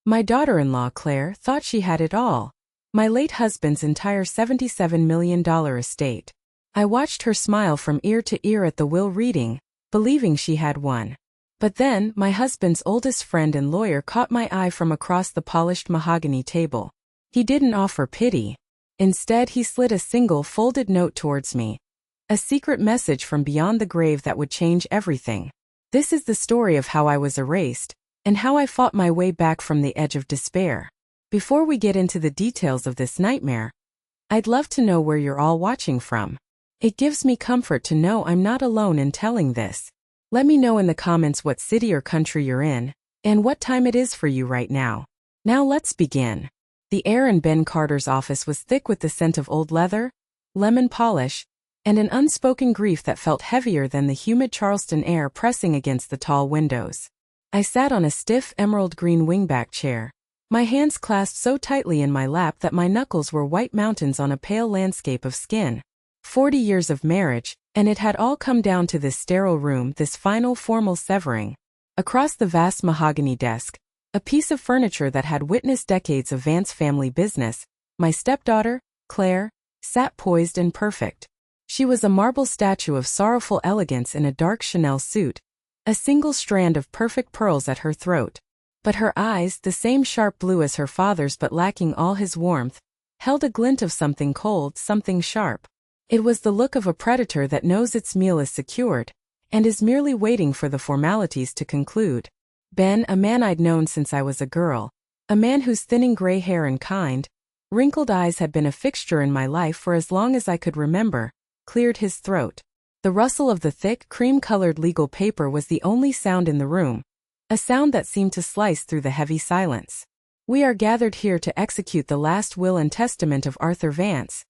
My daughter-in-law, Claire, thought she had it all. My late husband's entire $77 million estate. I watched her smile from ear to ear at the will reading, believing she had won. But then, my husband's oldest friend and lawyer caught my eye from across the polished mahogany table. He didn't offer pity. Instead, he slid a single folded note towards me. A secret message from beyond the grave that would change everything. This is the story of how I was erased, and how I fought my way back from the edge of despair. Before we get into the details of this nightmare, I'd love to know where you're all watching from. It gives me comfort to know I'm not alone in telling this. Let me know in the comments what city or country you're in, and what time it is for you right now. Now let's begin. The air in Ben Carter's office was thick with the scent of old leather, lemon polish, and an unspoken grief that felt heavier than the humid Charleston air pressing against the tall windows. I sat on a stiff emerald green wingback chair, my hands clasped so tightly in my lap that my knuckles were white mountains on a pale landscape of skin. 40 years of marriage, and it had all come down to this sterile room, this final formal severing. Across the vast mahogany desk, a piece of furniture that had witnessed decades of Vance family business, my stepdaughter, Claire, sat poised and perfect. She was a marble statue of sorrowful elegance in a dark Chanel suit, a single strand of perfect pearls at her throat. But her eyes, the same sharp blue as her father's but lacking all his warmth, held a glint of something cold, something sharp. It was the look of a predator that knows its meal is secured, and is merely waiting for the formalities to conclude. Ben, a man I'd known since I was a girl, a man whose thinning gray hair and kind, wrinkled eyes had been a fixture in my life for as long as I could remember, cleared his throat. The rustle of the thick, cream-colored legal paper was the only sound in the room, a sound that seemed to slice through the heavy silence. "We are gathered here to execute the last will and testament of Arthur Vance,"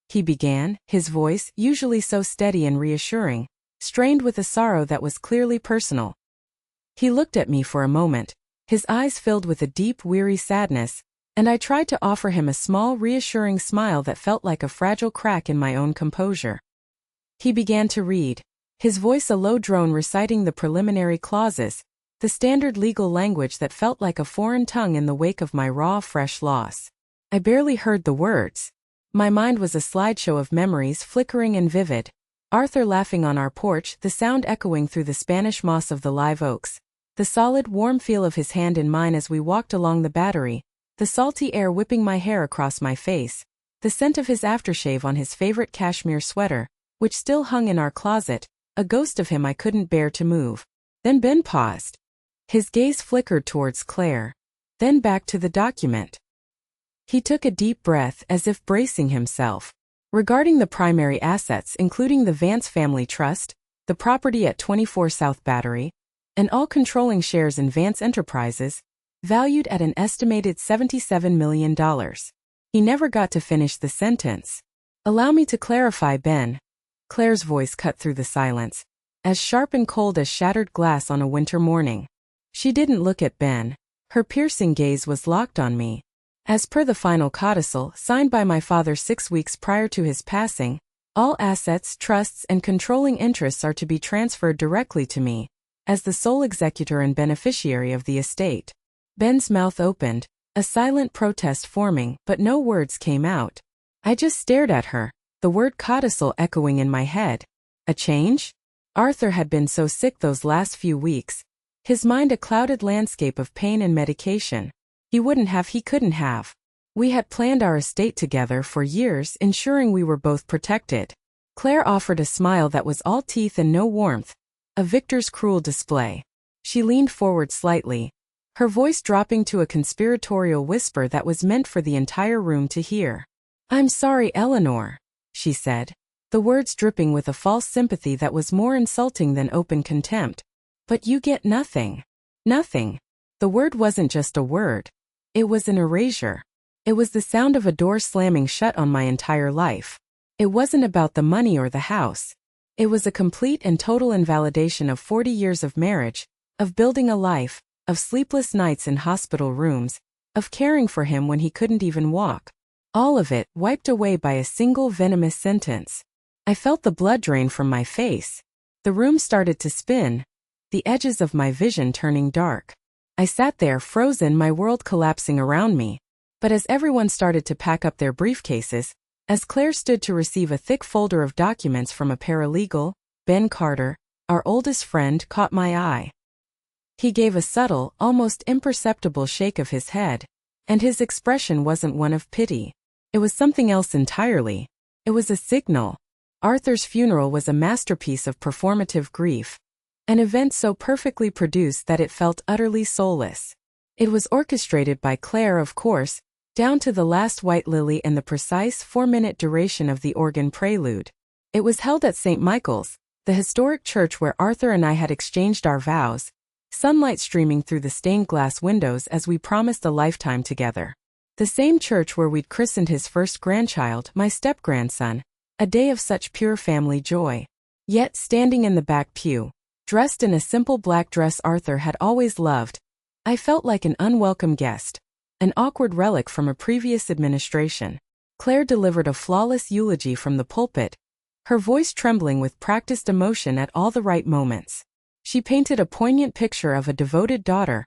he began, his voice, usually so steady and reassuring, strained with a sorrow that was clearly personal. He looked at me for a moment, his eyes filled with a deep, weary sadness, and I tried to offer him a small, reassuring smile that felt like a fragile crack in my own composure. He began to read, his voice a low drone reciting the preliminary clauses, the standard legal language that felt like a foreign tongue in the wake of my raw, fresh loss. I barely heard the words. My mind was a slideshow of memories flickering and vivid. Arthur laughing on our porch, the sound echoing through the Spanish moss of the live oaks, the solid, warm feel of his hand in mine as we walked along the Battery, the salty air whipping my hair across my face, the scent of his aftershave on his favorite cashmere sweater, which still hung in our closet, a ghost of him I couldn't bear to move. Then Ben paused. His gaze flickered towards Claire, then back to the document. He took a deep breath as if bracing himself. Regarding the primary assets including the Vance family trust, the property at 24 South Battery, and all controlling shares in Vance Enterprises, valued at an estimated $77 million. He never got to finish the sentence. "Allow me to clarify, Ben." Claire's voice cut through the silence, as sharp and cold as shattered glass on a winter morning. She didn't look at Ben. Her piercing gaze was locked on me. "As per the final codicil signed by my father 6 weeks prior to his passing, all assets, trusts, and controlling interests are to be transferred directly to me, as the sole executor and beneficiary of the estate." Ben's mouth opened, a silent protest forming, but no words came out. I just stared at her, the word codicil echoing in my head. A change? Arthur had been so sick those last few weeks, his mind a clouded landscape of pain and medication. He couldn't have. We had planned our estate together for years, ensuring we were both protected. Claire offered a smile that was all teeth and no warmth, a victor's cruel display. She leaned forward slightly, her voice dropping to a conspiratorial whisper that was meant for the entire room to hear. "I'm sorry, Eleanor," she said, the words dripping with a false sympathy that was more insulting than open contempt. "But you get nothing." Nothing. The word wasn't just a word. It was an erasure. It was the sound of a door slamming shut on my entire life. It wasn't about the money or the house. It was a complete and total invalidation of 40 years of marriage, of building a life, of sleepless nights in hospital rooms, of caring for him when he couldn't even walk. All of it wiped away by a single venomous sentence. I felt the blood drain from my face. The room started to spin, the edges of my vision turning dark. I sat there frozen, my world collapsing around me. But as everyone started to pack up their briefcases, as Claire stood to receive a thick folder of documents from a paralegal, Ben Carter, our oldest friend, caught my eye. He gave a subtle, almost imperceptible shake of his head, and his expression wasn't one of pity. It was something else entirely. It was a signal. Arthur's funeral was a masterpiece of performative grief, an event so perfectly produced that it felt utterly soulless. It was orchestrated by Claire, of course, down to the last white lily and the precise 4-minute duration of the organ prelude. It was held at St. Michael's, the historic church where Arthur and I had exchanged our vows, sunlight streaming through the stained glass windows as we promised a lifetime together. The same church where we'd christened his first grandchild, my step-grandson, a day of such pure family joy. Yet, standing in the back pew, dressed in a simple black dress Arthur had always loved, I felt like an unwelcome guest, an awkward relic from a previous administration. Claire delivered a flawless eulogy from the pulpit, her voice trembling with practiced emotion at all the right moments. She painted a poignant picture of a devoted daughter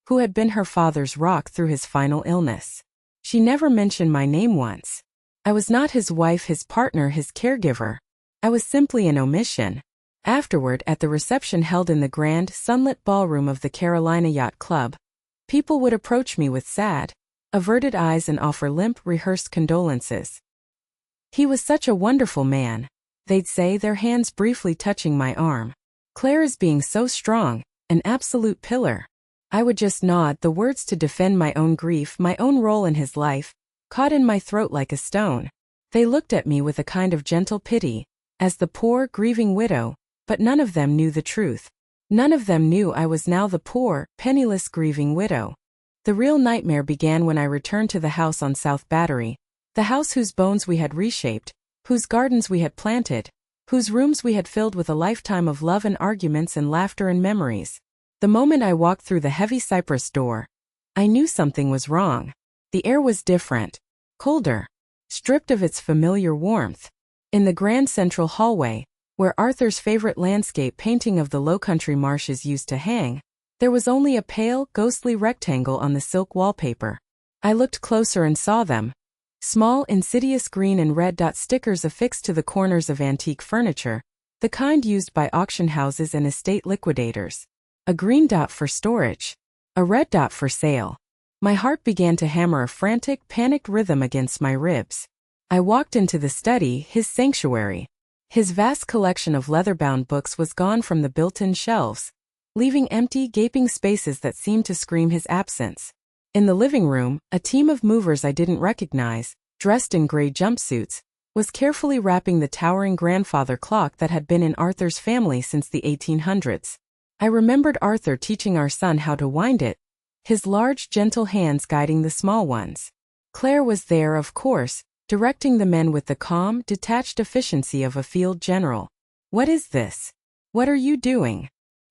who had been her father's rock through his final illness. She never mentioned my name once. I was not his wife, his partner, his caregiver. I was simply an omission. Afterward, at the reception held in the grand, sunlit ballroom of the Carolina Yacht Club, people would approach me with sad, averted eyes and offer limp, rehearsed condolences. "He was such a wonderful man," they'd say, their hands briefly touching my arm. "Claire is being so strong, an absolute pillar." I would just nod, the words to defend my own grief, my own role in his life, caught in my throat like a stone. They looked at me with a kind of gentle pity, as the poor, grieving widow, but none of them knew the truth. None of them knew I was now the poor, penniless, grieving widow. The real nightmare began when I returned to the house on South Battery, the house whose bones we had reshaped, whose gardens we had planted, whose rooms we had filled with a lifetime of love and arguments and laughter and memories. The moment I walked through the heavy cypress door, I knew something was wrong. The air was different, colder, stripped of its familiar warmth. In the grand central hallway, where Arthur's favorite landscape painting of the Lowcountry marshes used to hang, there was only a pale, ghostly rectangle on the silk wallpaper. I looked closer and saw them. Small, insidious green and red dot stickers affixed to the corners of antique furniture, the kind used by auction houses and estate liquidators. A green dot for storage, a red dot for sale. My heart began to hammer a frantic, panicked rhythm against my ribs. I walked into the study, his sanctuary. His vast collection of leather-bound books was gone from the built-in shelves, leaving empty, gaping spaces that seemed to scream his absence. In the living room, a team of movers I didn't recognize, dressed in gray jumpsuits, was carefully wrapping the towering grandfather clock that had been in Arthur's family since the 1800s. I remembered Arthur teaching our son how to wind it, his large, gentle hands guiding the small ones. Claire was there, of course, directing the men with the calm, detached efficiency of a field general. "What is this? What are you doing?"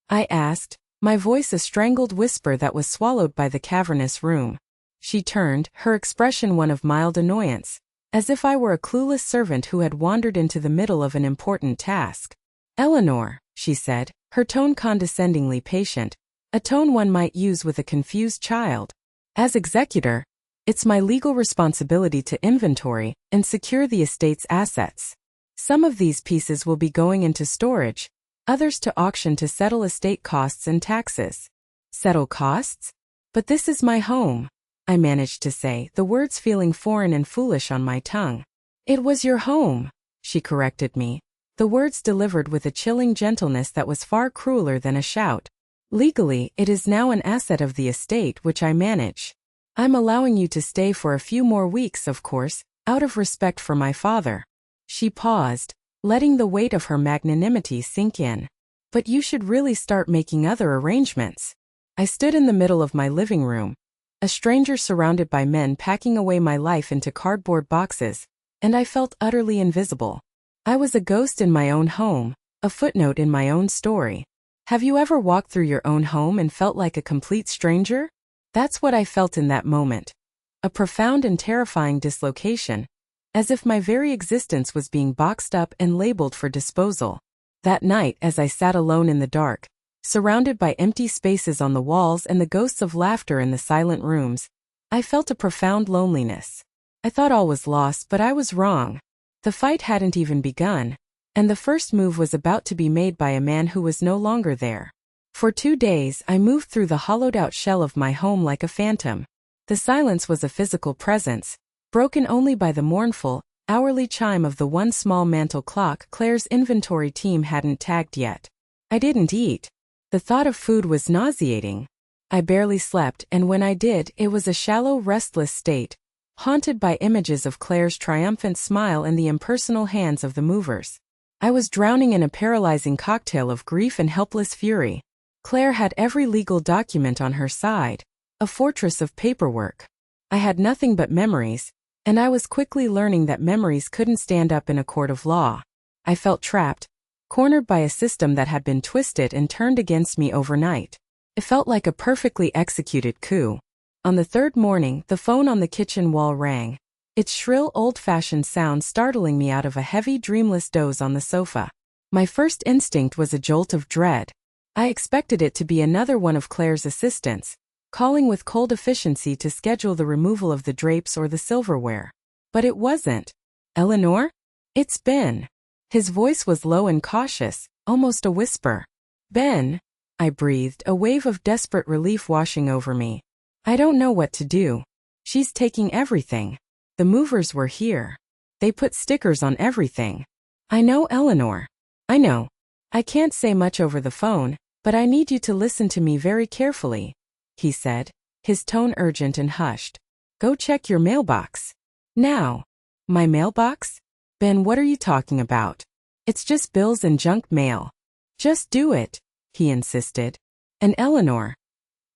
I asked, my voice a strangled whisper that was swallowed by the cavernous room. She turned, her expression one of mild annoyance, as if I were a clueless servant who had wandered into the middle of an important task. "Eleanor," she said, her tone condescendingly patient, a tone one might use with a confused child. "As executor, it's my legal responsibility to inventory and secure the estate's assets. Some of these pieces will be going into storage, others to auction to settle estate costs and taxes." "Settle costs? But this is my home," I managed to say, the words feeling foreign and foolish on my tongue. "It was your home," she corrected me, the words delivered with a chilling gentleness that was far crueler than a shout. "Legally, it is now an asset of the estate which I manage. I'm allowing you to stay for a few more weeks, of course, out of respect for my father." She paused, letting the weight of her magnanimity sink in. "But you should really start making other arrangements." I stood in the middle of my living room, a stranger surrounded by men packing away my life into cardboard boxes, and I felt utterly invisible. I was a ghost in my own home, a footnote in my own story. Have you ever walked through your own home and felt like a complete stranger? That's what I felt in that moment. A profound and terrifying dislocation, as if my very existence was being boxed up and labeled for disposal. That night, as I sat alone in the dark, Surrounded by empty spaces on the walls and the ghosts of laughter in the silent rooms, I felt a profound loneliness. I thought all was lost, but I was wrong. The fight hadn't even begun, and the first move was about to be made by a man who was no longer there. For 2 days, I moved through the hollowed-out shell of my home like a phantom. The silence was a physical presence, broken only by the mournful, hourly chime of the one small mantel clock Claire's inventory team hadn't tagged yet. I didn't eat. The thought of food was nauseating. I barely slept, and when I did, it was a shallow, restless state, haunted by images of Claire's triumphant smile and the impersonal hands of the movers. I was drowning in a paralyzing cocktail of grief and helpless fury. Claire had every legal document on her side, a fortress of paperwork. I had nothing but memories, and I was quickly learning that memories couldn't stand up in a court of law. I felt trapped, cornered by a system that had been twisted and turned against me overnight. It felt like a perfectly executed coup. On the third morning, the phone on the kitchen wall rang, its shrill, old-fashioned sound startling me out of a heavy, dreamless doze on the sofa. My first instinct was a jolt of dread. I expected it to be another one of Claire's assistants, calling with cold efficiency to schedule the removal of the drapes or the silverware. But it wasn't. "Eleanor? It's Ben." His voice was low and cautious, almost a whisper. "Ben," I breathed, a wave of desperate relief washing over me. "I don't know what to do. She's taking everything. The movers were here. They put stickers on everything." "I know, Eleanor. I know. I can't say much over the phone, but I need you to listen to me very carefully," he said, his tone urgent and hushed. "Go check your mailbox. Now." "My mailbox? Ben, what are you talking about? It's just bills and junk mail." "Just do it," he insisted. "And Eleanor,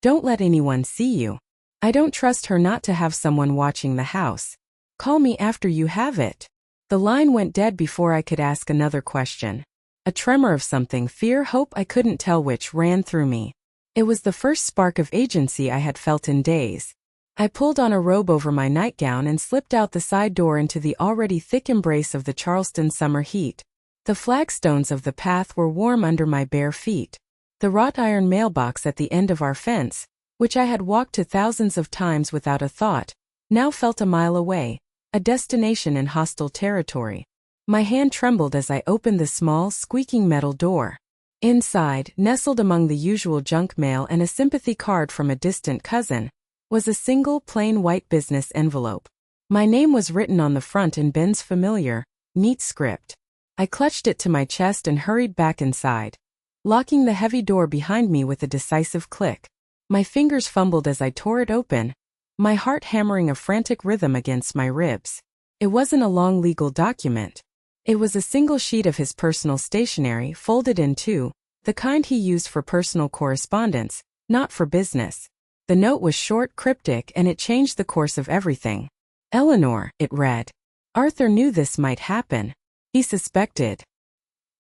don't let anyone see you. I don't trust her not to have someone watching the house. Call me after you have it." The line went dead before I could ask another question. A tremor of something, fear, hope, I couldn't tell which, ran through me. It was the first spark of agency I had felt in days. I pulled on a robe over my nightgown and slipped out the side door into the already thick embrace of the Charleston summer heat. The flagstones of the path were warm under my bare feet. The wrought iron mailbox at the end of our fence, which I had walked to thousands of times without a thought, now felt a mile away, a destination in hostile territory. My hand trembled as I opened the small, squeaking metal door. Inside, nestled among the usual junk mail and a sympathy card from a distant cousin, was a single, plain white business envelope. My name was written on the front in Ben's familiar, neat script. I clutched it to my chest and hurried back inside, locking the heavy door behind me with a decisive click. My fingers fumbled as I tore it open, my heart hammering a frantic rhythm against my ribs. It wasn't a long legal document. It was a single sheet of his personal stationery, folded in two, the kind he used for personal correspondence, not for business. The note was short, cryptic, and it changed the course of everything. "Eleanor," it read. Arthur knew this might happen. He suspected.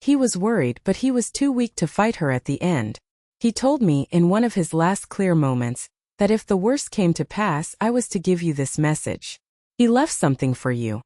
He was worried, but he was too weak to fight her at the end. He told me, in one of his last clear moments, that if the worst came to pass, I was to give you this message. He left something for you.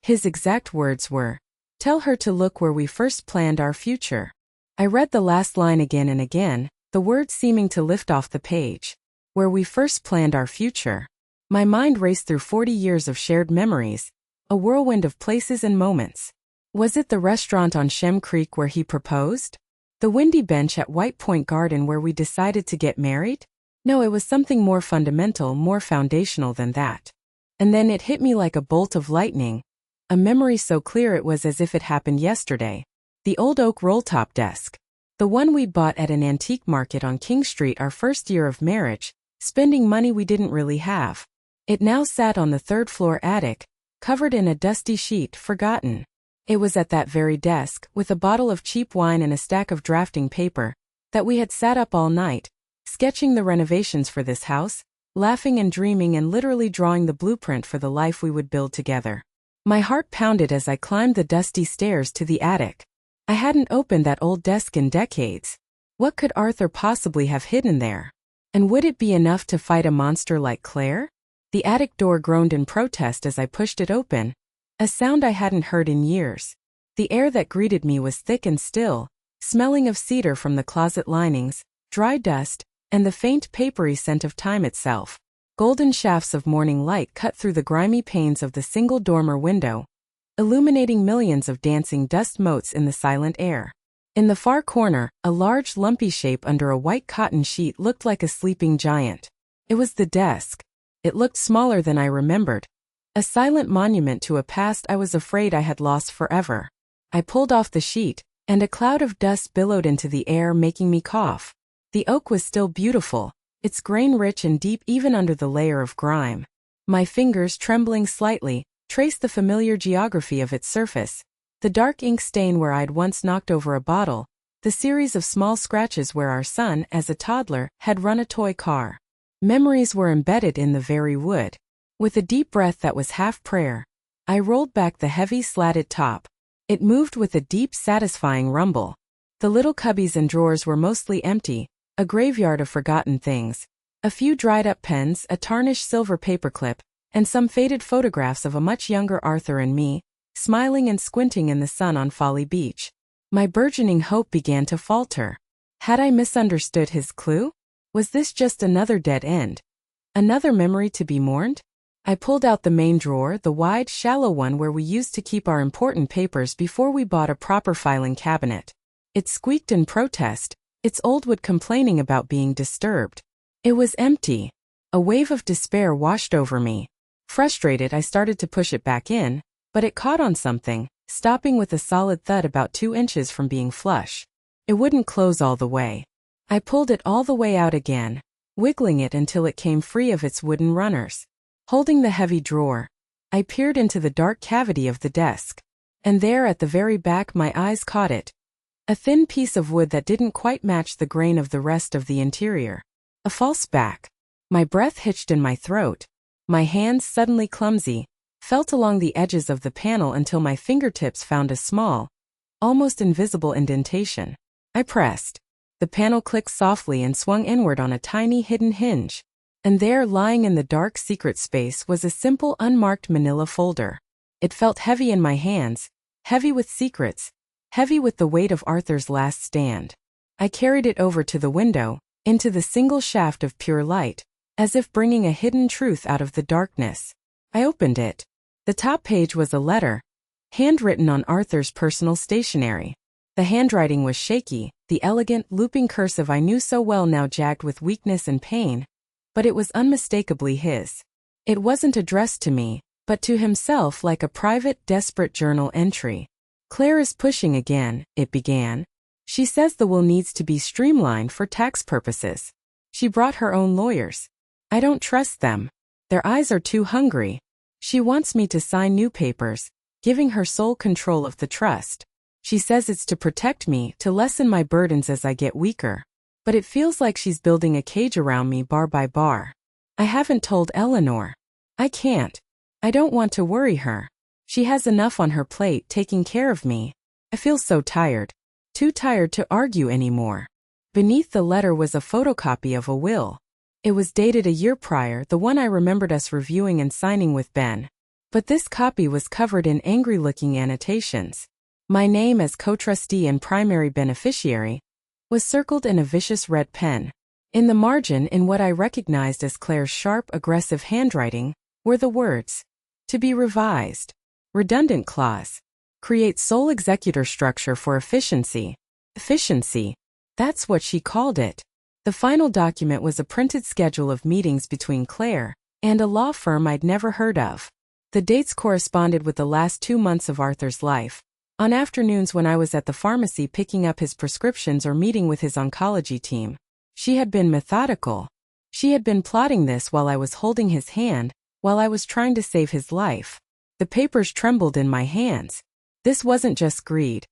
His exact words were, "Tell her to look where we first planned our future." I read the last line again and again, the words seeming to lift off the page. "Where we first planned our future." My mind raced through 40 years of shared memories, a whirlwind of places and moments. Was it the restaurant on Shem Creek where he proposed? The windy bench at White Point Garden where we decided to get married? No, it was something more fundamental, more foundational than that. And then it hit me like a bolt of lightning, a memory so clear it was as if it happened yesterday. The old oak roll-top desk. The one we bought at an antique market on King Street our first year of marriage, spending money we didn't really have. It now sat on the third-floor attic, covered in a dusty sheet, forgotten. It was at that very desk, with a bottle of cheap wine and a stack of drafting paper, that we had sat up all night, sketching the renovations for this house, laughing and dreaming and literally drawing the blueprint for the life we would build together. My heart pounded as I climbed the dusty stairs to the attic. I hadn't opened that old desk in decades. What could Arthur possibly have hidden there? And would it be enough to fight a monster like Claire? The attic door groaned in protest as I pushed it open, a sound I hadn't heard in years. The air that greeted me was thick and still, smelling of cedar from the closet linings, dry dust, and the faint papery scent of time itself. Golden shafts of morning light cut through the grimy panes of the single dormer window, illuminating millions of dancing dust motes in the silent air. In the far corner, a large lumpy shape under a white cotton sheet looked like a sleeping giant. It was the desk. It looked smaller than I remembered. A silent monument to a past I was afraid I had lost forever. I pulled off the sheet, and a cloud of dust billowed into the air, making me cough. The oak was still beautiful, its grain rich and deep even under the layer of grime. My fingers, trembling slightly, traced the familiar geography of its surface. The dark ink stain where I'd once knocked over a bottle, the series of small scratches where our son, as a toddler, had run a toy car. Memories were embedded in the very wood. With a deep breath that was half prayer, I rolled back the heavy slatted top. It moved with a deep, satisfying rumble. The little cubbies and drawers were mostly empty, a graveyard of forgotten things. A few dried-up pens, a tarnished silver paperclip, and some faded photographs of a much younger Arthur and me, smiling and squinting in the sun on Folly Beach. My burgeoning hope began to falter. Had I misunderstood his clue? Was this just another dead end? Another memory to be mourned? I pulled out the main drawer, the wide, shallow one where we used to keep our important papers before we bought a proper filing cabinet. It squeaked in protest, its old wood complaining about being disturbed. It was empty. A wave of despair washed over me. Frustrated, I started to push it back in, but it caught on something, stopping with a solid thud about 2 inches from being flush. It wouldn't close all the way. I pulled it all the way out again, wiggling it until it came free of its wooden runners. Holding the heavy drawer, I peered into the dark cavity of the desk. And there at the very back my eyes caught it. A thin piece of wood that didn't quite match the grain of the rest of the interior. A false back. My breath hitched in my throat. My hands, suddenly clumsy, felt along the edges of the panel until my fingertips found a small, almost invisible indentation. I pressed. The panel clicked softly and swung inward on a tiny hidden hinge. And there, lying in the dark secret space, was a simple unmarked manila folder. It felt heavy in my hands, heavy with secrets, heavy with the weight of Arthur's last stand. I carried it over to the window, into the single shaft of pure light, as if bringing a hidden truth out of the darkness. I opened it. The top page was a letter, handwritten on Arthur's personal stationery. The handwriting was shaky, the elegant, looping cursive I knew so well now jagged with weakness and pain, but it was unmistakably his. It wasn't addressed to me, but to himself, like a private, desperate journal entry. "Claire is pushing again," it began. "She says the will needs to be streamlined for tax purposes. She brought her own lawyers. I don't trust them. Their eyes are too hungry. She wants me to sign new papers, giving her sole control of the trust. She says it's to protect me, to lessen my burdens as I get weaker. But it feels like she's building a cage around me bar by bar. I haven't told Eleanor. I can't. I don't want to worry her. She has enough on her plate taking care of me. I feel so tired. Too tired to argue anymore." Beneath the letter was a photocopy of a will. It was dated a year prior, the one I remembered us reviewing and signing with Ben. But this copy was covered in angry-looking annotations. My name as co-trustee and primary beneficiary was circled in a vicious red pen. In the margin, in what I recognized as Claire's sharp, aggressive handwriting, were the words, "To be revised. Redundant clause. Create sole executor structure for efficiency." Efficiency. That's what she called it. The final document was a printed schedule of meetings between Claire and a law firm I'd never heard of. The dates corresponded with the last 2 months of Arthur's life. On afternoons when I was at the pharmacy picking up his prescriptions or meeting with his oncology team. She had been methodical. She had been plotting this while I was holding his hand, while I was trying to save his life. The papers trembled in my hands. This wasn't just greed.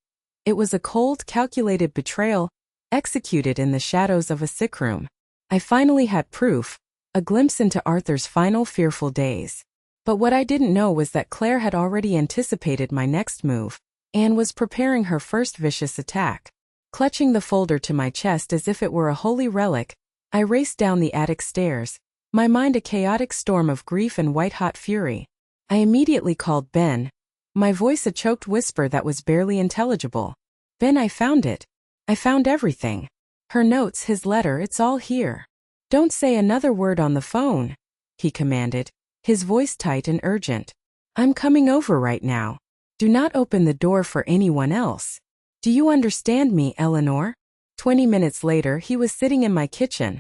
It was a cold, calculated betrayal, executed in the shadows of a sick room. I finally had proof, a glimpse into Arthur's final fearful days. But what I didn't know was that Claire had already anticipated my next move, and was preparing her first vicious attack. Clutching the folder to my chest as if it were a holy relic, I raced down the attic stairs, my mind a chaotic storm of grief and white-hot fury. I immediately called Ben, my voice a choked whisper that was barely intelligible. "Ben, I found it. I found everything. Her notes, his letter, it's all here. Don't say another word on the phone, he commanded, his voice tight and urgent. I'm coming over right now. Do not open the door for anyone else. Do you understand me, Eleanor? 20 minutes later, he was sitting in my kitchen.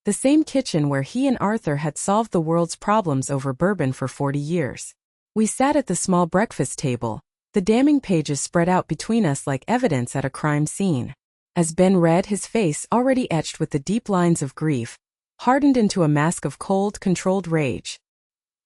The same kitchen where he and Arthur had solved the world's problems over bourbon for 40 years. We sat at the small breakfast table, the damning pages spread out between us like evidence at a crime scene. As Ben read, his face, already etched with the deep lines of grief, hardened into a mask of cold, controlled rage.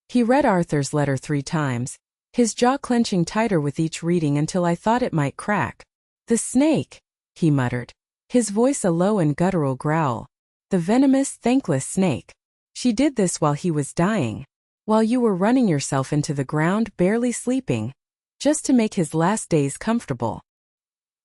He read Arthur's letter 3 times, his jaw clenching tighter with each reading until I thought it might crack. The snake, he muttered, his voice a low and guttural growl. The venomous, thankless snake. She did this while he was dying, while you were running yourself into the ground, barely sleeping, just to make his last days comfortable.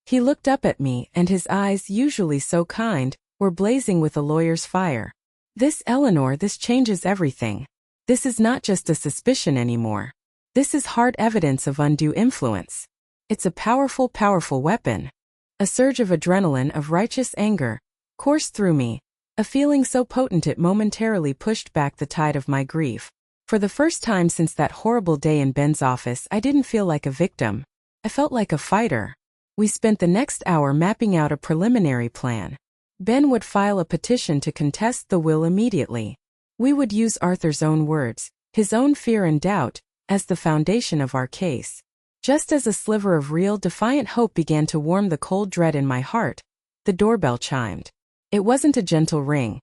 He looked up at me, and his eyes, usually so kind, were blazing with a lawyer's fire. This, Eleanor, this changes everything. This is not just a suspicion anymore. This is hard evidence of undue influence. It's a powerful, powerful weapon. A surge of adrenaline, of righteous anger, coursed through me, a feeling so potent it momentarily pushed back the tide of my grief. For the first time since that horrible day in Ben's office, I didn't feel like a victim. I felt like a fighter. We spent the next hour mapping out a preliminary plan. Ben would file a petition to contest the will immediately. We would use Arthur's own words, his own fear and doubt, as the foundation of our case. Just as a sliver of real, defiant hope began to warm the cold dread in my heart, the doorbell chimed. It wasn't a gentle ring.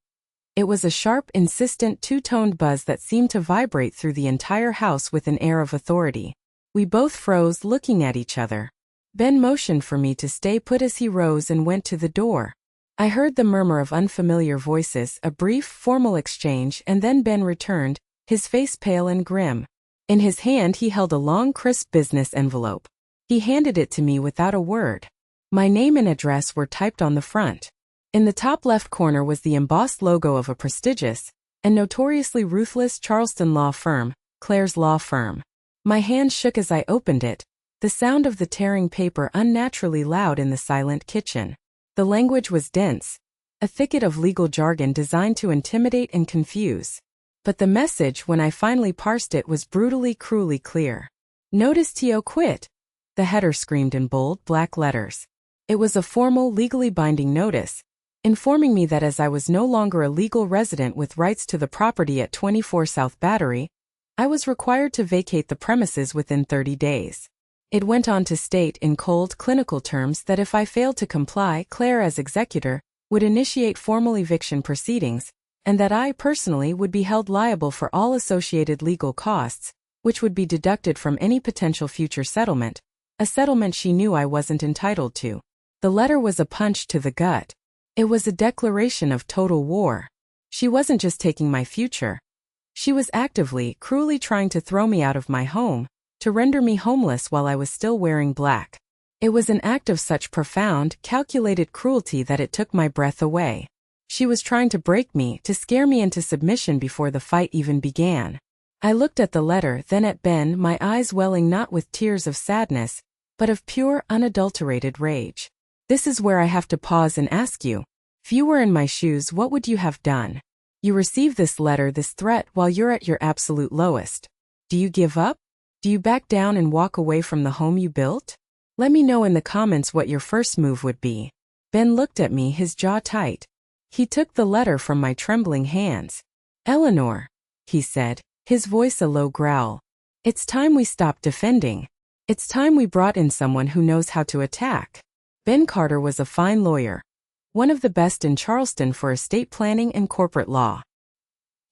It was a sharp, insistent, two-toned buzz that seemed to vibrate through the entire house with an air of authority. We both froze, looking at each other. Ben motioned for me to stay put as he rose and went to the door. I heard the murmur of unfamiliar voices, a brief, formal exchange, and then Ben returned, his face pale and grim. In his hand he held a long, crisp business envelope. He handed it to me without a word. My name and address were typed on the front. In the top left corner was the embossed logo of a prestigious and notoriously ruthless Charleston law firm, Claire's Law Firm. My hand shook as I opened it, the sound of the tearing paper unnaturally loud in the silent kitchen. The language was dense, a thicket of legal jargon designed to intimidate and confuse. But the message, when I finally parsed it, was brutally, cruelly clear. Notice T.O. quit, the header screamed in bold, black letters. It was a formal, legally binding notice, informing me that as I was no longer a legal resident with rights to the property at 24 South Battery, I was required to vacate the premises within 30 days. It went on to state in cold, clinical terms that if I failed to comply, Claire as executor would initiate formal eviction proceedings, and that I personally would be held liable for all associated legal costs, which would be deducted from any potential future settlement, a settlement she knew I wasn't entitled to. The letter was a punch to the gut. It was a declaration of total war. She wasn't just taking my future. She was actively, cruelly trying to throw me out of my home, to render me homeless while I was still wearing black. It was an act of such profound, calculated cruelty that it took my breath away. She was trying to break me, to scare me into submission before the fight even began. I looked at the letter, then at Ben, my eyes welling not with tears of sadness, but of pure, unadulterated rage. This is where I have to pause and ask you, if you were in my shoes, what would you have done? You receive this letter, this threat, while you're at your absolute lowest. Do you give up? Do you back down and walk away from the home you built? Let me know in the comments what your first move would be. Ben looked at me, his jaw tight. He took the letter from my trembling hands. Eleanor, he said, his voice a low growl. It's time we stopped defending. It's time we brought in someone who knows how to attack. Ben Carter was a fine lawyer, one of the best in Charleston for estate planning and corporate law.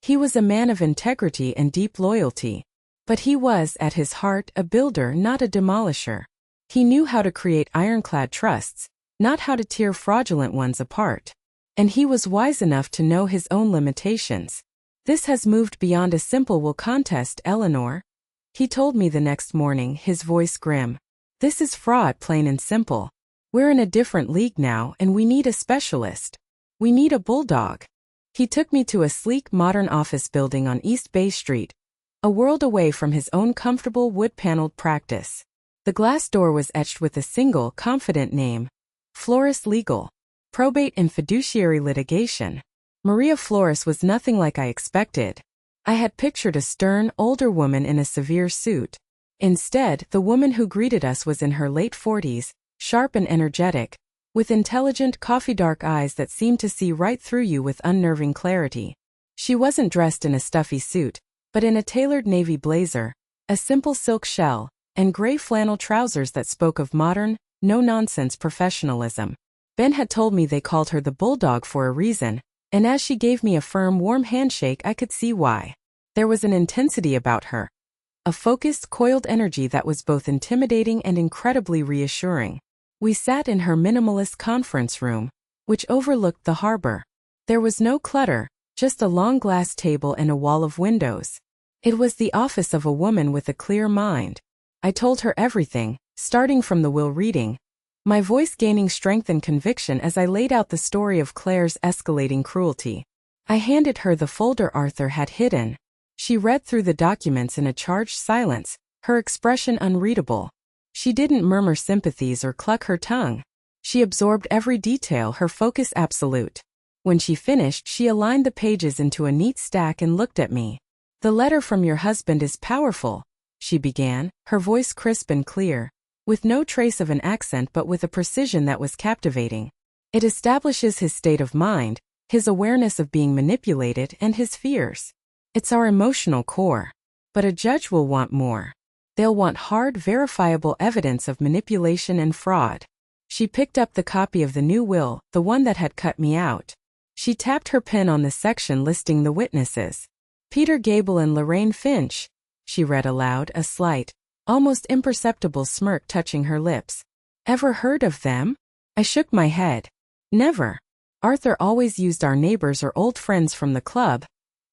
He was a man of integrity and deep loyalty, but he was, at his heart, a builder, not a demolisher. He knew how to create ironclad trusts, not how to tear fraudulent ones apart. And he was wise enough to know his own limitations. This has moved beyond a simple will contest, Eleanor, he told me the next morning, his voice grim. This is fraud, plain and simple. We're in a different league now, and we need a specialist. We need a bulldog. He took me to a sleek, modern office building on East Bay Street, a world away from his own comfortable wood-paneled practice. The glass door was etched with a single, confident name, Flores legal. Probate and fiduciary litigation. Maria Flores was nothing like I expected. I had pictured a stern, older woman in a severe suit. Instead, the woman who greeted us was in her late 40s, sharp and energetic, with intelligent, coffee-dark eyes that seemed to see right through you with unnerving clarity. She wasn't dressed in a stuffy suit, but in a tailored navy blazer, a simple silk shell, and gray flannel trousers that spoke of modern, no-nonsense professionalism. Ben had told me they called her the Bulldog for a reason, and as she gave me a firm, warm handshake, I could see why. There was an intensity about her. A focused, coiled energy that was both intimidating and incredibly reassuring. We sat in her minimalist conference room, which overlooked the harbor. There was no clutter, just a long glass table and a wall of windows. It was the office of a woman with a clear mind. I told her everything, starting from the will reading, my voice gaining strength and conviction as I laid out the story of Claire's escalating cruelty. I handed her the folder Arthur had hidden. She read through the documents in a charged silence, her expression unreadable. She didn't murmur sympathies or cluck her tongue. She absorbed every detail, her focus absolute. When she finished, she aligned the pages into a neat stack and looked at me. "The letter from your husband is powerful," she began, her voice crisp and clear, with no trace of an accent but with a precision that was captivating. "It establishes his state of mind, his awareness of being manipulated, and his fears. It's our emotional core. But a judge will want more. They'll want hard, verifiable evidence of manipulation and fraud." She picked up the copy of the new will, the one that had cut me out. She tapped her pen on the section listing the witnesses. "Peter Gable and Lorraine Finch," she read aloud, a slight, almost imperceptible smirk touching her lips. "Ever heard of them?" I shook my head. "Never. Arthur always used our neighbors or old friends from the club.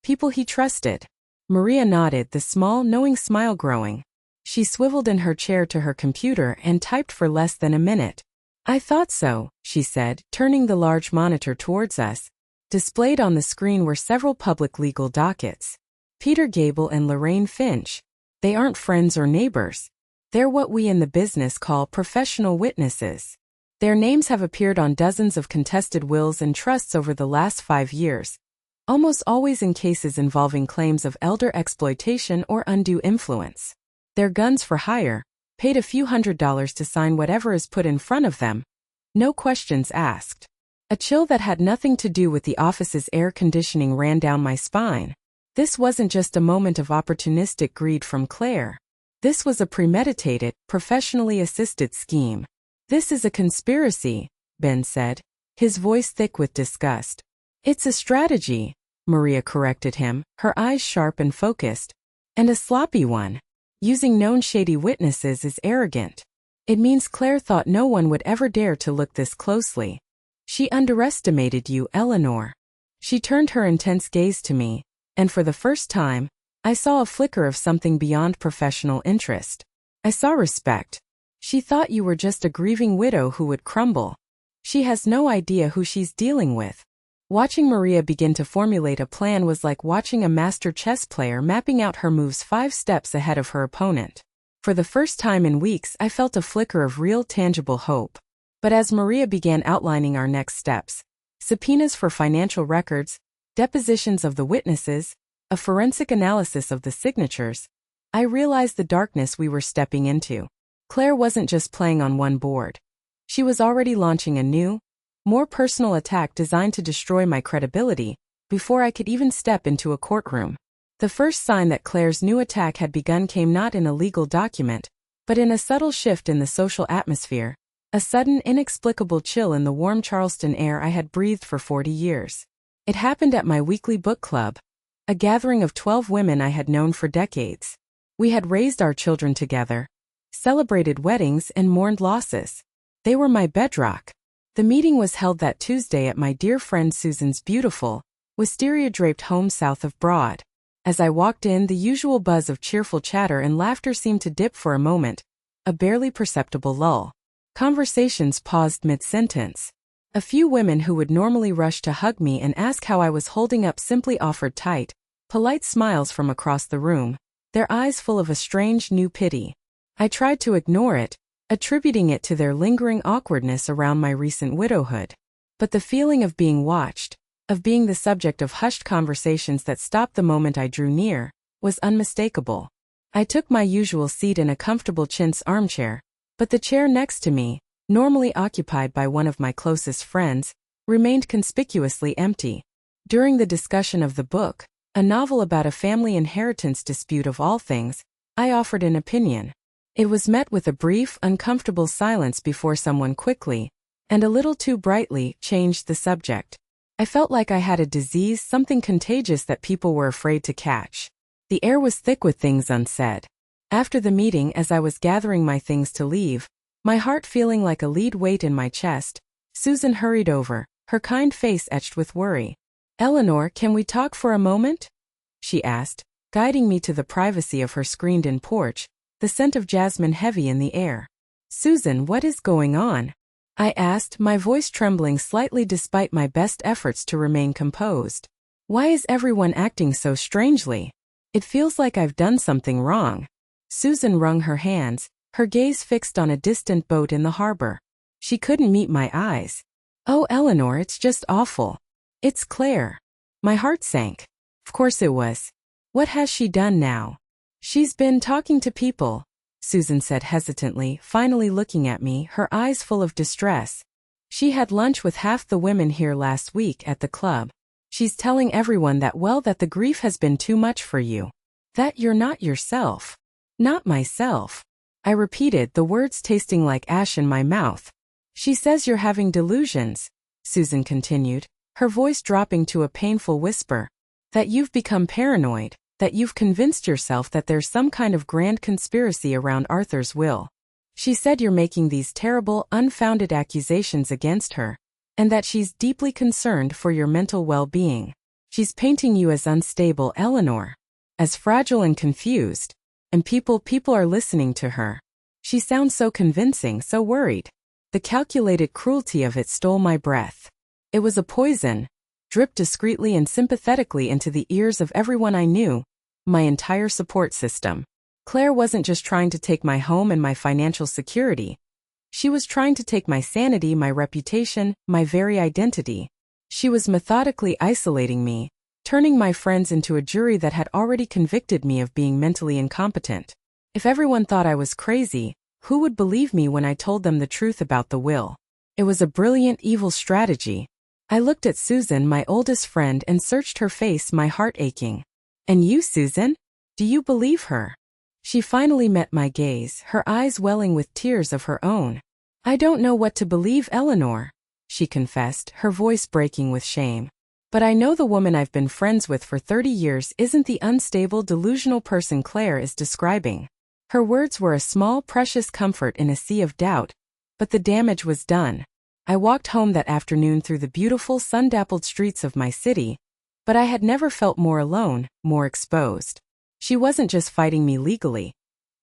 People he trusted." Maria nodded, the small, knowing smile growing. She swiveled in her chair to her computer and typed for less than a minute. "I thought so," she said, turning the large monitor towards us. Displayed on the screen were several public legal dockets. "Peter Gable and Lorraine Finch. They aren't friends or neighbors. They're what we in the business call professional witnesses. Their names have appeared on dozens of contested wills and trusts over the last 5 years. Almost always in cases involving claims of elder exploitation or undue influence. They're guns for hire, paid a few $100s to sign whatever is put in front of them. No questions asked." A chill that had nothing to do with the office's air conditioning ran down my spine. This wasn't just a moment of opportunistic greed from Claire. This was a premeditated, professionally assisted scheme. "This is a conspiracy," Ben said, his voice thick with disgust. "It's a strategy," Maria corrected him, her eyes sharp and focused. "And a sloppy one. Using known shady witnesses is arrogant. It means Claire thought no one would ever dare to look this closely. She underestimated you, Eleanor." She turned her intense gaze to me, and for the first time, I saw a flicker of something beyond professional interest. I saw respect. "She thought you were just a grieving widow who would crumble. She has no idea who she's dealing with." Watching Maria begin to formulate a plan was like watching a master chess player mapping out her moves 5 steps ahead of her opponent. For the first time in weeks, I felt a flicker of real, tangible hope. But as Maria began outlining our next steps, subpoenas for financial records, depositions of the witnesses, a forensic analysis of the signatures, I realized the darkness we were stepping into. Claire wasn't just playing on one board. She was already launching a new, more personal attack designed to destroy my credibility before I could even step into a courtroom. The first sign that Claire's new attack had begun came not in a legal document, but in a subtle shift in the social atmosphere, a sudden, inexplicable chill in the warm Charleston air I had breathed for 40 years. It happened at my weekly book club, a gathering of 12 women I had known for decades. We had raised our children together, celebrated weddings, and mourned losses. They were my bedrock. The meeting was held that Tuesday at my dear friend Susan's beautiful, wisteria-draped home south of Broad. As I walked in, the usual buzz of cheerful chatter and laughter seemed to dip for a moment, a barely perceptible lull. Conversations paused mid-sentence. A few women who would normally rush to hug me and ask how I was holding up simply offered tight, polite smiles from across the room, their eyes full of a strange new pity. I tried to ignore it, attributing it to their lingering awkwardness around my recent widowhood. But the feeling of being watched, of being the subject of hushed conversations that stopped the moment I drew near, was unmistakable. I took my usual seat in a comfortable chintz armchair, but the chair next to me, normally occupied by one of my closest friends, remained conspicuously empty. During the discussion of the book, a novel about a family inheritance dispute of all things, I offered an opinion. It was met with a brief, uncomfortable silence before someone quickly, and a little too brightly, changed the subject. I felt like I had a disease, something contagious that people were afraid to catch. The air was thick with things unsaid. After the meeting, as I was gathering my things to leave, my heart feeling like a lead weight in my chest, Susan hurried over, her kind face etched with worry. "Eleanor, can we talk for a moment?" she asked, guiding me to the privacy of her screened-in porch, the scent of jasmine heavy in the air. "Susan, what is going on?" I asked, my voice trembling slightly despite my best efforts to remain composed. "Why is everyone acting so strangely? It feels like I've done something wrong." Susan wrung her hands, her gaze fixed on a distant boat in the harbor. She couldn't meet my eyes. "Oh, Eleanor, it's just awful. It's Claire." My heart sank. Of course it was. What has she done now? "She's been talking to people," Susan said hesitantly, finally looking at me, her eyes full of distress. "She had lunch with half the women here last week at the club. She's telling everyone that that the grief has been too much for you. That you're not yourself." "Not myself," I repeated, the words tasting like ash in my mouth. "She says you're having delusions," Susan continued, her voice dropping to a painful whisper. "That you've become paranoid, that you've convinced yourself that there's some kind of grand conspiracy around Arthur's will. She said you're making these terrible, unfounded accusations against her, and that she's deeply concerned for your mental well-being. She's painting you as unstable, Eleanor, as fragile and confused, and people are listening to her. She sounds so convincing, so worried." The calculated cruelty of it stole my breath. It was a poison, dripped discreetly and sympathetically into the ears of everyone I knew, my entire support system. Claire wasn't just trying to take my home and my financial security. She was trying to take my sanity, my reputation, my very identity. She was methodically isolating me, turning my friends into a jury that had already convicted me of being mentally incompetent. If everyone thought I was crazy, who would believe me when I told them the truth about the will? It was a brilliant, evil strategy. I looked at Susan, my oldest friend, and searched her face, my heart aching. "And you, Susan? Do you believe her?" She finally met my gaze, her eyes welling with tears of her own. "I don't know what to believe, Eleanor," she confessed, her voice breaking with shame. "But I know the woman I've been friends with for 30 years isn't the unstable, delusional person Claire is describing." Her words were a small, precious comfort in a sea of doubt, but the damage was done. I walked home that afternoon through the beautiful, sun-dappled streets of my city, but I had never felt more alone, more exposed. She wasn't just fighting me legally.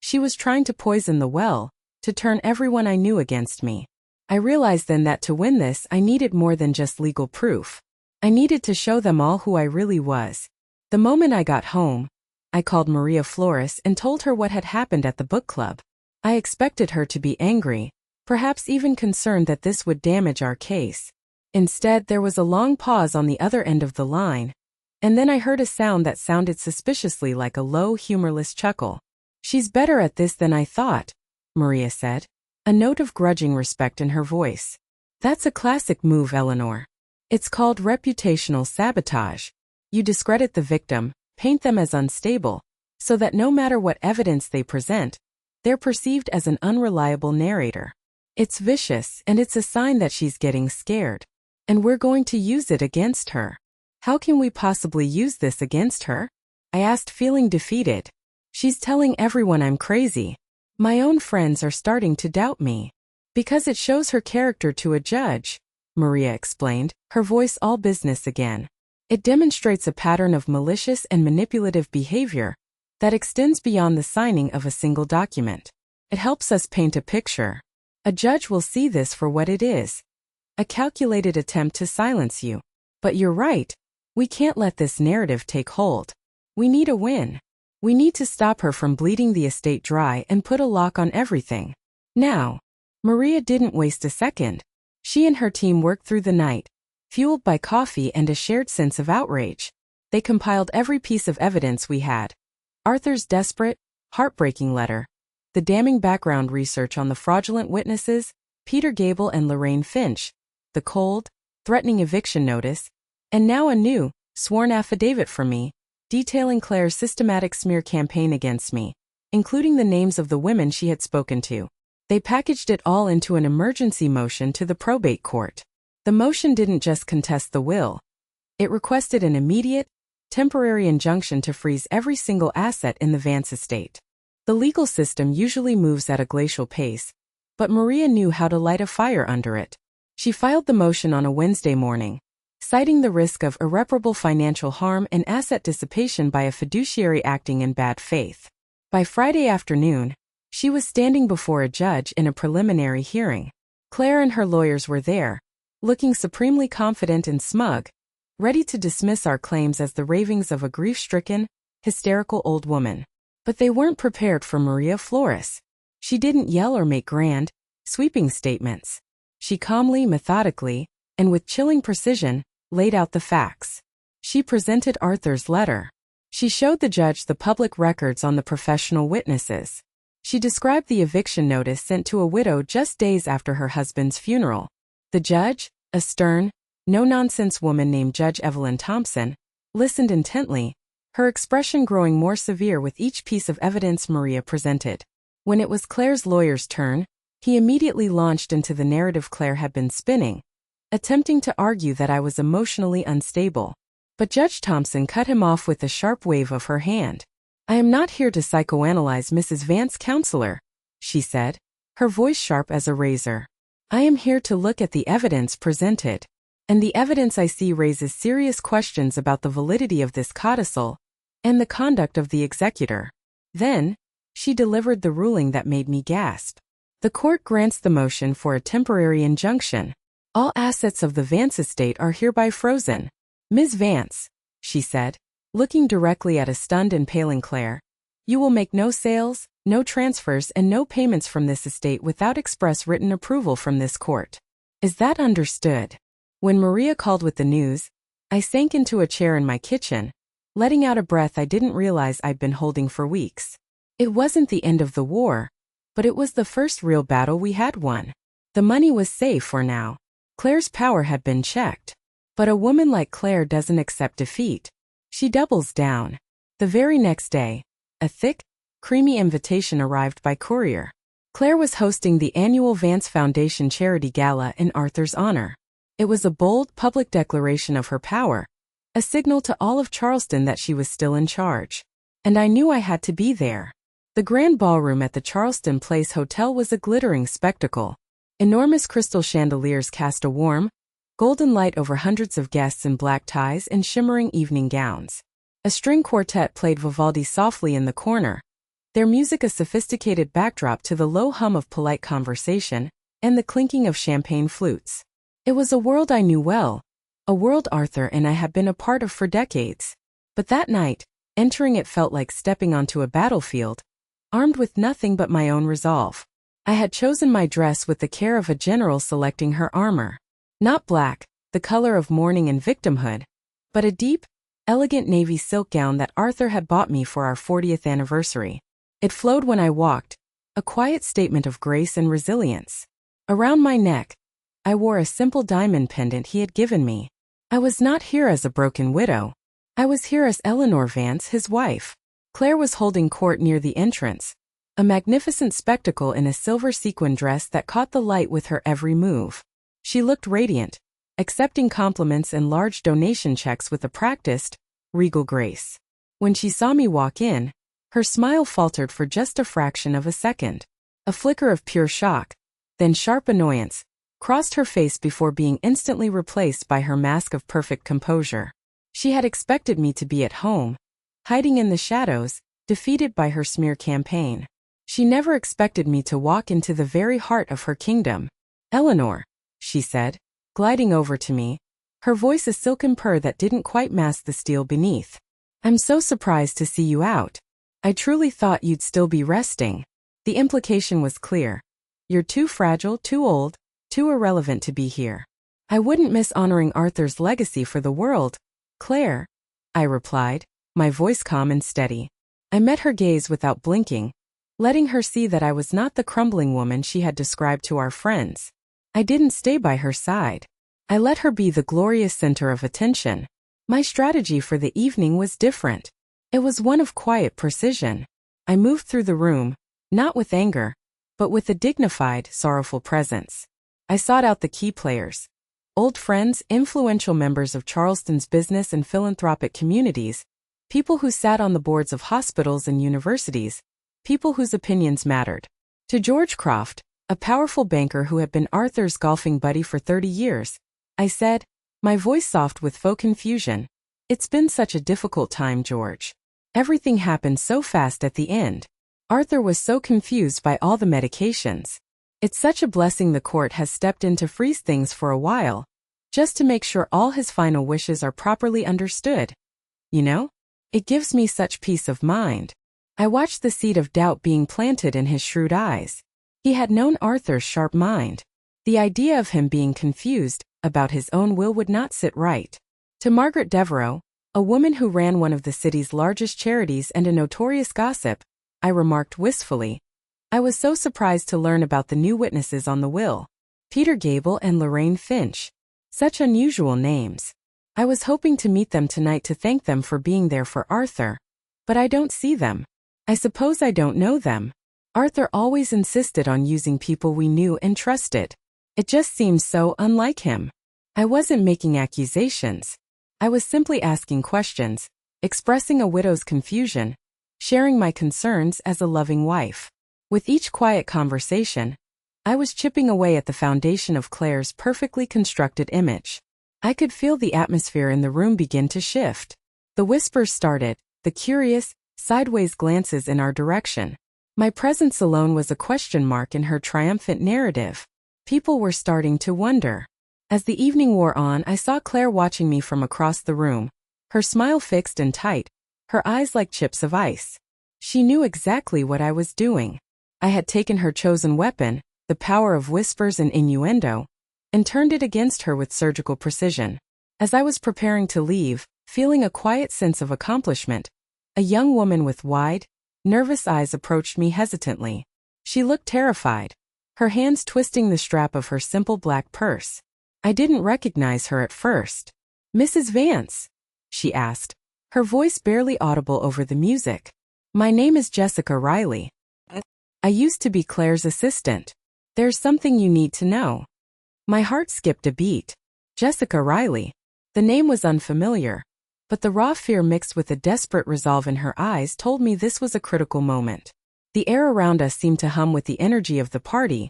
She was trying to poison the well, to turn everyone I knew against me. I realized then that to win this, I needed more than just legal proof. I needed to show them all who I really was. The moment I got home, I called Maria Flores and told her what had happened at the book club. I expected her to be angry, perhaps even concerned that this would damage our case. Instead, there was a long pause on the other end of the line, and then I heard a sound that sounded suspiciously like a low, humorless chuckle. "She's better at this than I thought," Maria said, a note of grudging respect in her voice. "That's a classic move, Eleanor. It's called reputational sabotage. You discredit the victim, paint them as unstable, so that no matter what evidence they present, they're perceived as an unreliable narrator. It's vicious, and it's a sign that she's getting scared. And we're going to use it against her." "How can we possibly use this against her?" I asked, feeling defeated. "She's telling everyone I'm crazy. My own friends are starting to doubt me." "Because it shows her character to a judge," Maria explained, her voice all business again. "It demonstrates a pattern of malicious and manipulative behavior that extends beyond the signing of a single document. It helps us paint a picture. A judge will see this for what it is: a calculated attempt to silence you. But you're right. We can't let this narrative take hold. We need a win. We need to stop her from bleeding the estate dry and put a lock on everything." Now, Maria didn't waste a second. She and her team worked through the night, fueled by coffee and a shared sense of outrage. They compiled every piece of evidence we had. Arthur's desperate, heartbreaking letter, the damning background research on the fraudulent witnesses, Peter Gable and Lorraine Finch, the cold, threatening eviction notice, and now a new, sworn affidavit from me, detailing Claire's systematic smear campaign against me, including the names of the women she had spoken to. They packaged it all into an emergency motion to the probate court. The motion didn't just contest the will. It requested an immediate, temporary injunction to freeze every single asset in the Vance estate. The legal system usually moves at a glacial pace, but Maria knew how to light a fire under it. She filed the motion on a Wednesday morning, citing the risk of irreparable financial harm and asset dissipation by a fiduciary acting in bad faith. By Friday afternoon, she was standing before a judge in a preliminary hearing. Claire and her lawyers were there, looking supremely confident and smug, ready to dismiss our claims as the ravings of a grief-stricken, hysterical old woman. But they weren't prepared for Maria Flores. She didn't yell or make grand, sweeping statements. She calmly, methodically, and with chilling precision, laid out the facts. She presented Arthur's letter. She showed the judge the public records on the professional witnesses. She described the eviction notice sent to a widow just days after her husband's funeral. The judge, a stern, no-nonsense woman named Judge Evelyn Thompson, listened intently, her expression growing more severe with each piece of evidence Maria presented. When it was Claire's lawyer's turn, he immediately launched into the narrative Claire had been spinning, attempting to argue that I was emotionally unstable. But Judge Thompson cut him off with a sharp wave of her hand. "I am not here to psychoanalyze Mrs. Vance, counselor," she said, her voice sharp as a razor. "I am here to look at the evidence presented. And the evidence I see raises serious questions about the validity of this codicil and the conduct of the executor." Then, she delivered the ruling that made me gasp. The court grants the motion for a temporary injunction. All assets of the Vance estate are hereby frozen. "Ms. Vance," she said, looking directly at a stunned and paling Claire, "you will make no sales, no transfers, and no payments from this estate without express written approval from this court. Is that understood?" When Maria called with the news, I sank into a chair in my kitchen, letting out a breath I didn't realize I'd been holding for weeks. It wasn't the end of the war, but it was the first real battle we had won. The money was safe for now. Claire's power had been checked. But a woman like Claire doesn't accept defeat. She doubles down. The very next day, a thick, creamy invitation arrived by courier. Claire was hosting the annual Vance Foundation Charity Gala in Arthur's honor. It was a bold, public declaration of her power, a signal to all of Charleston that she was still in charge. And I knew I had to be there. The grand ballroom at the Charleston Place Hotel was a glittering spectacle. Enormous crystal chandeliers cast a warm, golden light over hundreds of guests in black ties and shimmering evening gowns. A string quartet played Vivaldi softly in the corner, their music a sophisticated backdrop to the low hum of polite conversation and the clinking of champagne flutes. It was a world I knew well, a world Arthur and I had been a part of for decades. But that night, entering it felt like stepping onto a battlefield, armed with nothing but my own resolve. I had chosen my dress with the care of a general selecting her armor. Not black, the color of mourning and victimhood, but a deep, elegant navy silk gown that Arthur had bought me for our 40th anniversary. It flowed when I walked, a quiet statement of grace and resilience. Around my neck, I wore a simple diamond pendant he had given me. I was not here as a broken widow. I was here as Eleanor Vance, his wife. Claire was holding court near the entrance, a magnificent spectacle in a silver sequin dress that caught the light with her every move. She looked radiant, accepting compliments and large donation checks with a practiced, regal grace. When she saw me walk in, her smile faltered for just a fraction of a second. A flicker of pure shock, then sharp annoyance, crossed her face before being instantly replaced by her mask of perfect composure. She had expected me to be at home, hiding in the shadows, defeated by her smear campaign. She never expected me to walk into the very heart of her kingdom. "Eleanor," she said, gliding over to me, her voice a silken purr that didn't quite mask the steel beneath. "I'm so surprised to see you out. I truly thought you'd still be resting." The implication was clear. You're too fragile, too old, too irrelevant to be here. I wouldn't miss honoring Arthur's legacy for the world, Claire, I replied, my voice calm and steady. I met her gaze without blinking, letting her see that I was not the crumbling woman she had described to our friends. I didn't stay by her side. I let her be the glorious center of attention. My strategy for the evening was different. It was one of quiet precision. I moved through the room, not with anger, but with a dignified, sorrowful presence. I sought out the key players. Old friends, influential members of Charleston's business and philanthropic communities, people who sat on the boards of hospitals and universities, people whose opinions mattered. To George Croft, a powerful banker who had been Arthur's golfing buddy for 30 years, I said, my voice soft with faux confusion, "It's been such a difficult time, George. Everything happened so fast at the end. Arthur was so confused by all the medications. It's such a blessing the court has stepped in to freeze things for a while, just to make sure all his final wishes are properly understood. You know? It gives me such peace of mind." I watched the seed of doubt being planted in his shrewd eyes. He had known Arthur's sharp mind. The idea of him being confused about his own will would not sit right. To Margaret Devereux, a woman who ran one of the city's largest charities and a notorious gossip, I remarked wistfully, I was so surprised to learn about the new witnesses on the will. Peter Gable and Lorraine Finch. Such unusual names. I was hoping to meet them tonight to thank them for being there for Arthur. But I don't see them. I suppose I don't know them. Arthur always insisted on using people we knew and trusted. It just seems so unlike him. I wasn't making accusations. I was simply asking questions, expressing a widow's confusion, sharing my concerns as a loving wife. With each quiet conversation, I was chipping away at the foundation of Claire's perfectly constructed image. I could feel the atmosphere in the room begin to shift. The whispers started, the curious, sideways glances in our direction. My presence alone was a question mark in her triumphant narrative. People were starting to wonder. As the evening wore on, I saw Claire watching me from across the room, her smile fixed and tight, her eyes like chips of ice. She knew exactly what I was doing. I had taken her chosen weapon, the power of whispers and innuendo, and turned it against her with surgical precision. As I was preparing to leave, feeling a quiet sense of accomplishment, a young woman with wide, nervous eyes approached me hesitantly. She looked terrified, her hands twisting the strap of her simple black purse. I didn't recognize her at first. "Mrs. Vance?" she asked, her voice barely audible over the music. "My name is Jessica Riley. I used to be Claire's assistant. There's something you need to know." My heart skipped a beat. Jessica Riley. The name was unfamiliar, but the raw fear mixed with the desperate resolve in her eyes told me this was a critical moment. The air around us seemed to hum with the energy of the party,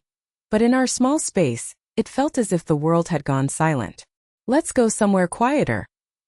but in our small space, it felt as if the world had gone silent. "Let's go somewhere quieter,"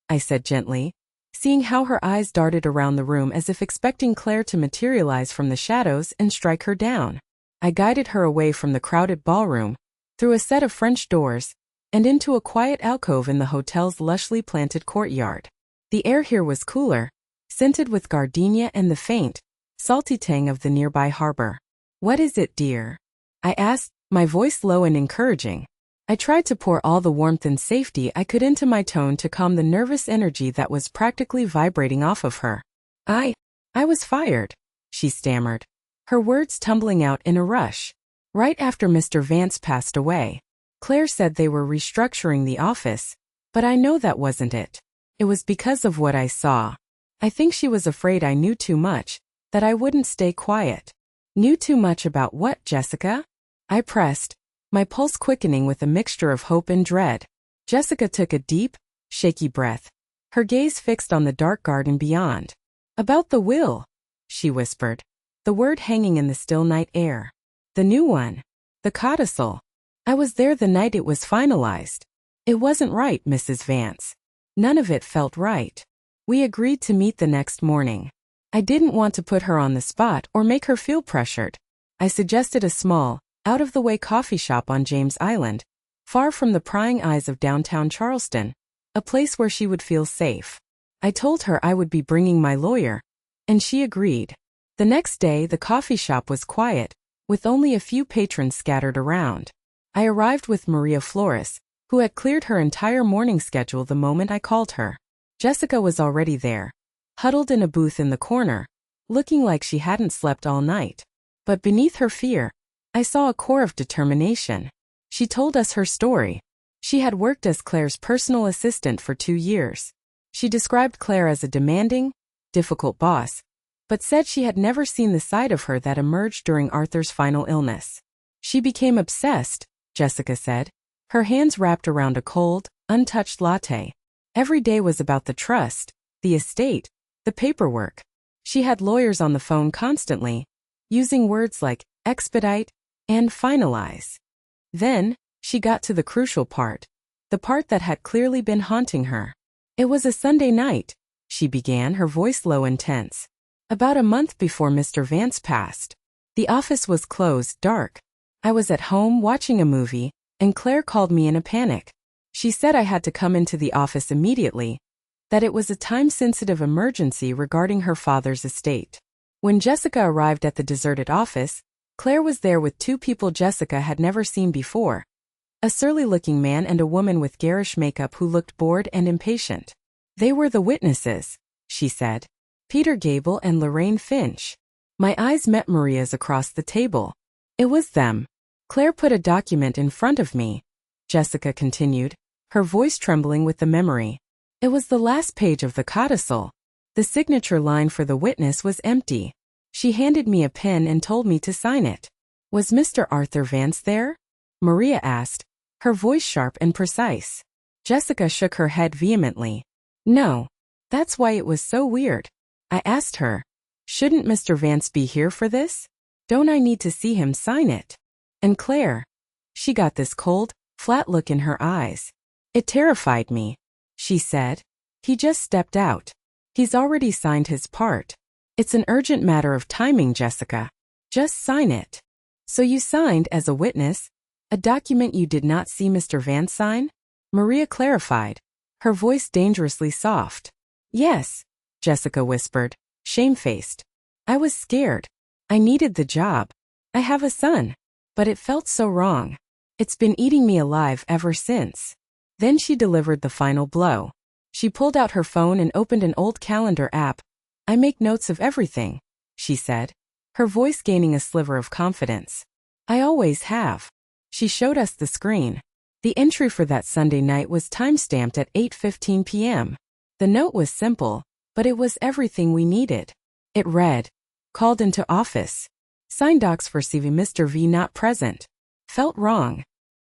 I said gently, seeing how her eyes darted around the room as if expecting Claire to materialize from the shadows and strike her down. I guided her away from the crowded ballroom, through a set of French doors, and into a quiet alcove in the hotel's lushly planted courtyard. The air here was cooler, scented with gardenia and the faint, salty tang of the nearby harbor. "What is it, dear?" I asked, my voice low and encouraging. I tried to pour all the warmth and safety I could into my tone to calm the nervous energy that was practically vibrating off of her. I was fired," she stammered, her words tumbling out in a rush. "Right after Mr. Vance passed away. Claire said they were restructuring the office, but I know that wasn't it. It was because of what I saw. I think she was afraid I knew too much, that I wouldn't stay quiet." "Knew too much about what, Jessica?" I pressed, my pulse quickening with a mixture of hope and dread. Jessica took a deep, shaky breath, her gaze fixed on the dark garden beyond. "About the will," she whispered, the word hanging in the still night air. "The new one. The codicil. I was there the night it was finalized. It wasn't right, Mrs. Vance. None of it felt right. We agreed to meet the next morning. I didn't want to put her on the spot or make her feel pressured. I suggested a small, out-of-the-way coffee shop on James Island, far from the prying eyes of downtown Charleston, a place where she would feel safe. I told her I would be bringing my lawyer, and she agreed. The next day, the coffee shop was quiet, with only a few patrons scattered around. I arrived with Maria Flores, who had cleared her entire morning schedule the moment I called her. Jessica was already there, huddled in a booth in the corner, looking like she hadn't slept all night. But beneath her fear, I saw a core of determination. She told us her story. She had worked as Claire's personal assistant for 2 years. She described Claire as a demanding, difficult boss, but said she had never seen the side of her that emerged during Arthur's final illness. She became obsessed, Jessica said, her hands wrapped around a cold, untouched latte. Every day was about the trust, the estate, the paperwork. She had lawyers on the phone constantly, using words like expedite and finalize. Then, she got to the crucial part, the part that had clearly been haunting her. It was a Sunday night, she began, her voice low and tense. About a month before Mr. Vance passed. The office was closed, dark. I was at home watching a movie, and Claire called me in a panic. She said I had to come into the office immediately, that it was a time-sensitive emergency regarding her father's estate. When Jessica arrived at the deserted office, Claire was there with 2 people Jessica had never seen before. A surly-looking man and a woman with garish makeup who looked bored and impatient. They were the witnesses, she said. Peter Gable and Lorraine Finch. My eyes met Maria's across the table. It was them. Claire put a document in front of me, Jessica continued, her voice trembling with the memory. It was the last page of the codicil. The signature line for the witness was empty. She handed me a pen and told me to sign it. Was Mr. Arthur Vance there? Maria asked, her voice sharp and precise. Jessica shook her head vehemently. No. That's why it was so weird. I asked her, shouldn't Mr. Vance be here for this? Don't I need to see him sign it? And Claire. She got this cold, flat look in her eyes. It terrified me. She said. He just stepped out. He's already signed his part. It's an urgent matter of timing, Jessica. Just sign it. So you signed as a witness, a document you did not see Mr. Vance sign? Maria clarified, her voice dangerously soft. Yes, Jessica whispered, shamefaced. I was scared. I needed the job. I have a son. But it felt so wrong. It's been eating me alive ever since. Then she delivered the final blow. She pulled out her phone and opened an old calendar app. I make notes of everything, she said, her voice gaining a sliver of confidence. I always have. She showed us the screen. The entry for that Sunday night was time-stamped at 8:15 p.m. The note was simple, but it was everything we needed. It read, called into office. Sign docs for CV Mr. V not present. Felt wrong.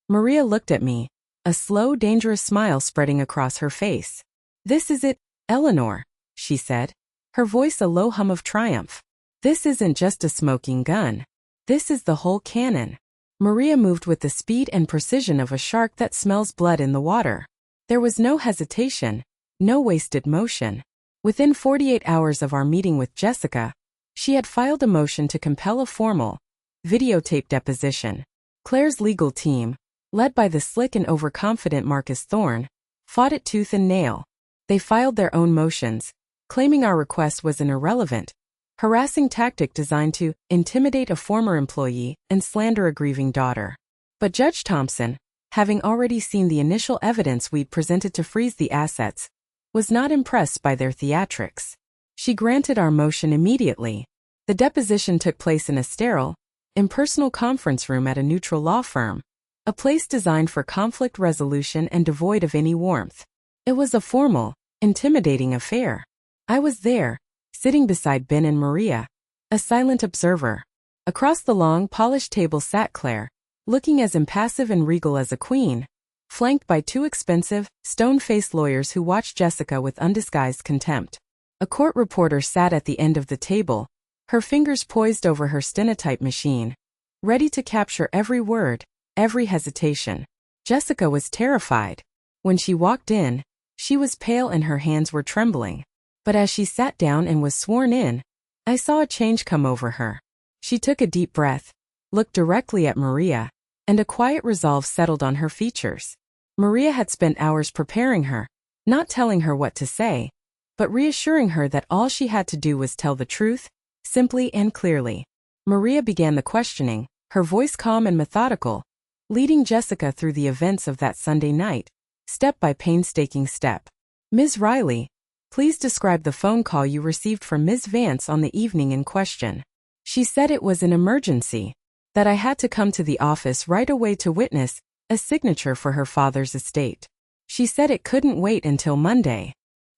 Maria looked at me, a slow, dangerous smile spreading across her face. This is it, Eleanor, she said, her voice a low hum of triumph. This isn't just a smoking gun. This is the whole cannon. Maria moved with the speed and precision of a shark that smells blood in the water. There was no hesitation, no wasted motion. Within 48 hours of our meeting with Jessica, she had filed a motion to compel a formal, videotaped deposition. Claire's legal team, led by the slick and overconfident Marcus Thorne, fought it tooth and nail. They filed their own motions, claiming our request was an irrelevant, harassing tactic designed to intimidate a former employee and slander a grieving daughter. But Judge Thompson, having already seen the initial evidence we'd presented to freeze the assets, was not impressed by their theatrics. She granted our motion immediately. The deposition took place in a sterile, impersonal conference room at a neutral law firm, a place designed for conflict resolution and devoid of any warmth. It was a formal, intimidating affair. I was there, sitting beside Ben and Maria, a silent observer. Across the long, polished table sat Claire, looking as impassive and regal as a queen, flanked by 2 expensive, stone-faced lawyers who watched Jessica with undisguised contempt. A court reporter sat at the end of the table, her fingers poised over her stenotype machine, ready to capture every word, every hesitation. Jessica was terrified. When she walked in, she was pale and her hands were trembling. But as she sat down and was sworn in, I saw a change come over her. She took a deep breath, looked directly at Maria, and a quiet resolve settled on her features. Maria had spent hours preparing her, not telling her what to say, but reassuring her that all she had to do was tell the truth, simply and clearly. Maria began the questioning, her voice calm and methodical, leading Jessica through the events of that Sunday night, step by painstaking step. Ms. Riley, please describe the phone call you received from Ms. Vance on the evening in question. She said it was an emergency, that I had to come to the office right away to witness a signature for her father's estate. She said it couldn't wait until Monday.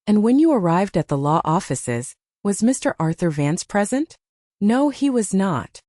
And when you arrived at the law offices, was Mr. Arthur Vance present? No, he was not.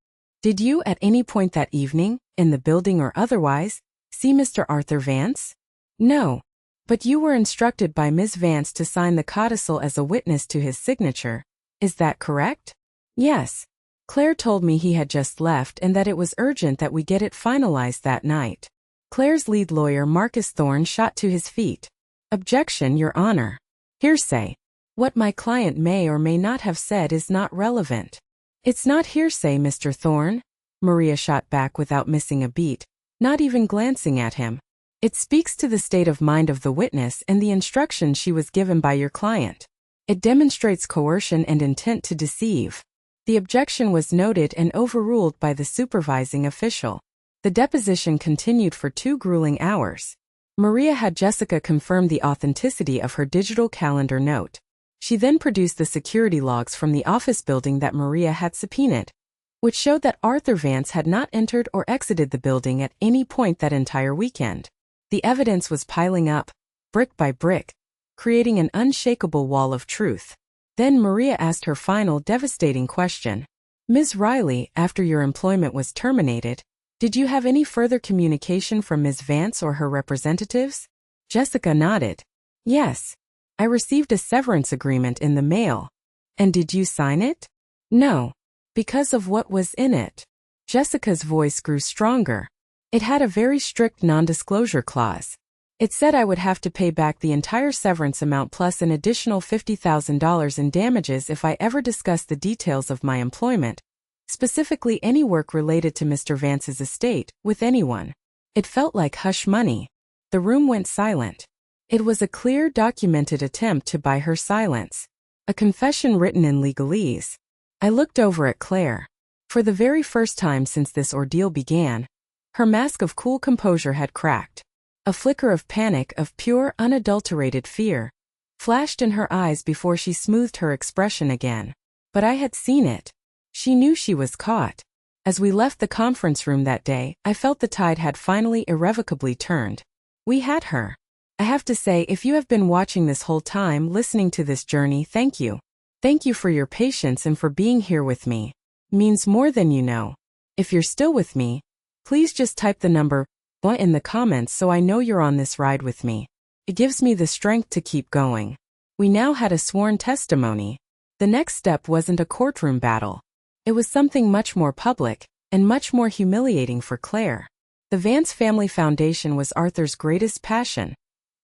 Did you at any point that evening, in the building or otherwise, see Mr. Arthur Vance? No. But you were instructed by Ms. Vance to sign the codicil as a witness to his signature. Is that correct? Yes. Claire told me he had just left and that it was urgent that we get it finalized that night. Claire's lead lawyer Marcus Thorne shot to his feet. Objection, Your Honor. Hearsay. What my client may or may not have said is not relevant. It's not hearsay, Mr. Thorne, Maria shot back without missing a beat, not even glancing at him. It speaks to the state of mind of the witness and the instructions she was given by your client. It demonstrates coercion and intent to deceive. The objection was noted and overruled by the supervising official. The deposition continued for 2 grueling hours. Maria had Jessica confirm the authenticity of her digital calendar note. She then produced the security logs from the office building that Maria had subpoenaed, which showed that Arthur Vance had not entered or exited the building at any point that entire weekend. The evidence was piling up, brick by brick, creating an unshakable wall of truth. Then Maria asked her final devastating question. Ms. Riley, after your employment was terminated, did you have any further communication from Ms. Vance or her representatives? Jessica nodded. Yes. I received a severance agreement in the mail. And did you sign it? No. Because of what was in it. Jessica's voice grew stronger. It had a very strict non-disclosure clause. It said I would have to pay back the entire severance amount plus an additional $50,000 in damages if I ever discussed the details of my employment, specifically any work related to Mr. Vance's estate, with anyone. It felt like hush money. The room went silent. It was a clear, documented attempt to buy her silence. A confession written in legalese. I looked over at Claire. For the very first time since this ordeal began, her mask of cool composure had cracked. A flicker of panic, of pure, unadulterated fear, flashed in her eyes before she smoothed her expression again. But I had seen it. She knew she was caught. As we left the conference room that day, I felt the tide had finally irrevocably turned. We had her. I have to say, if you have been watching this whole time, listening to this journey, thank you. Thank you for your patience and for being here with me. Means more than you know. If you're still with me, please just type the number 1 in the comments so I know you're on this ride with me. It gives me the strength to keep going. We now had a sworn testimony. The next step wasn't a courtroom battle. It was something much more public and much more humiliating for Claire. The Vance Family Foundation was Arthur's greatest passion.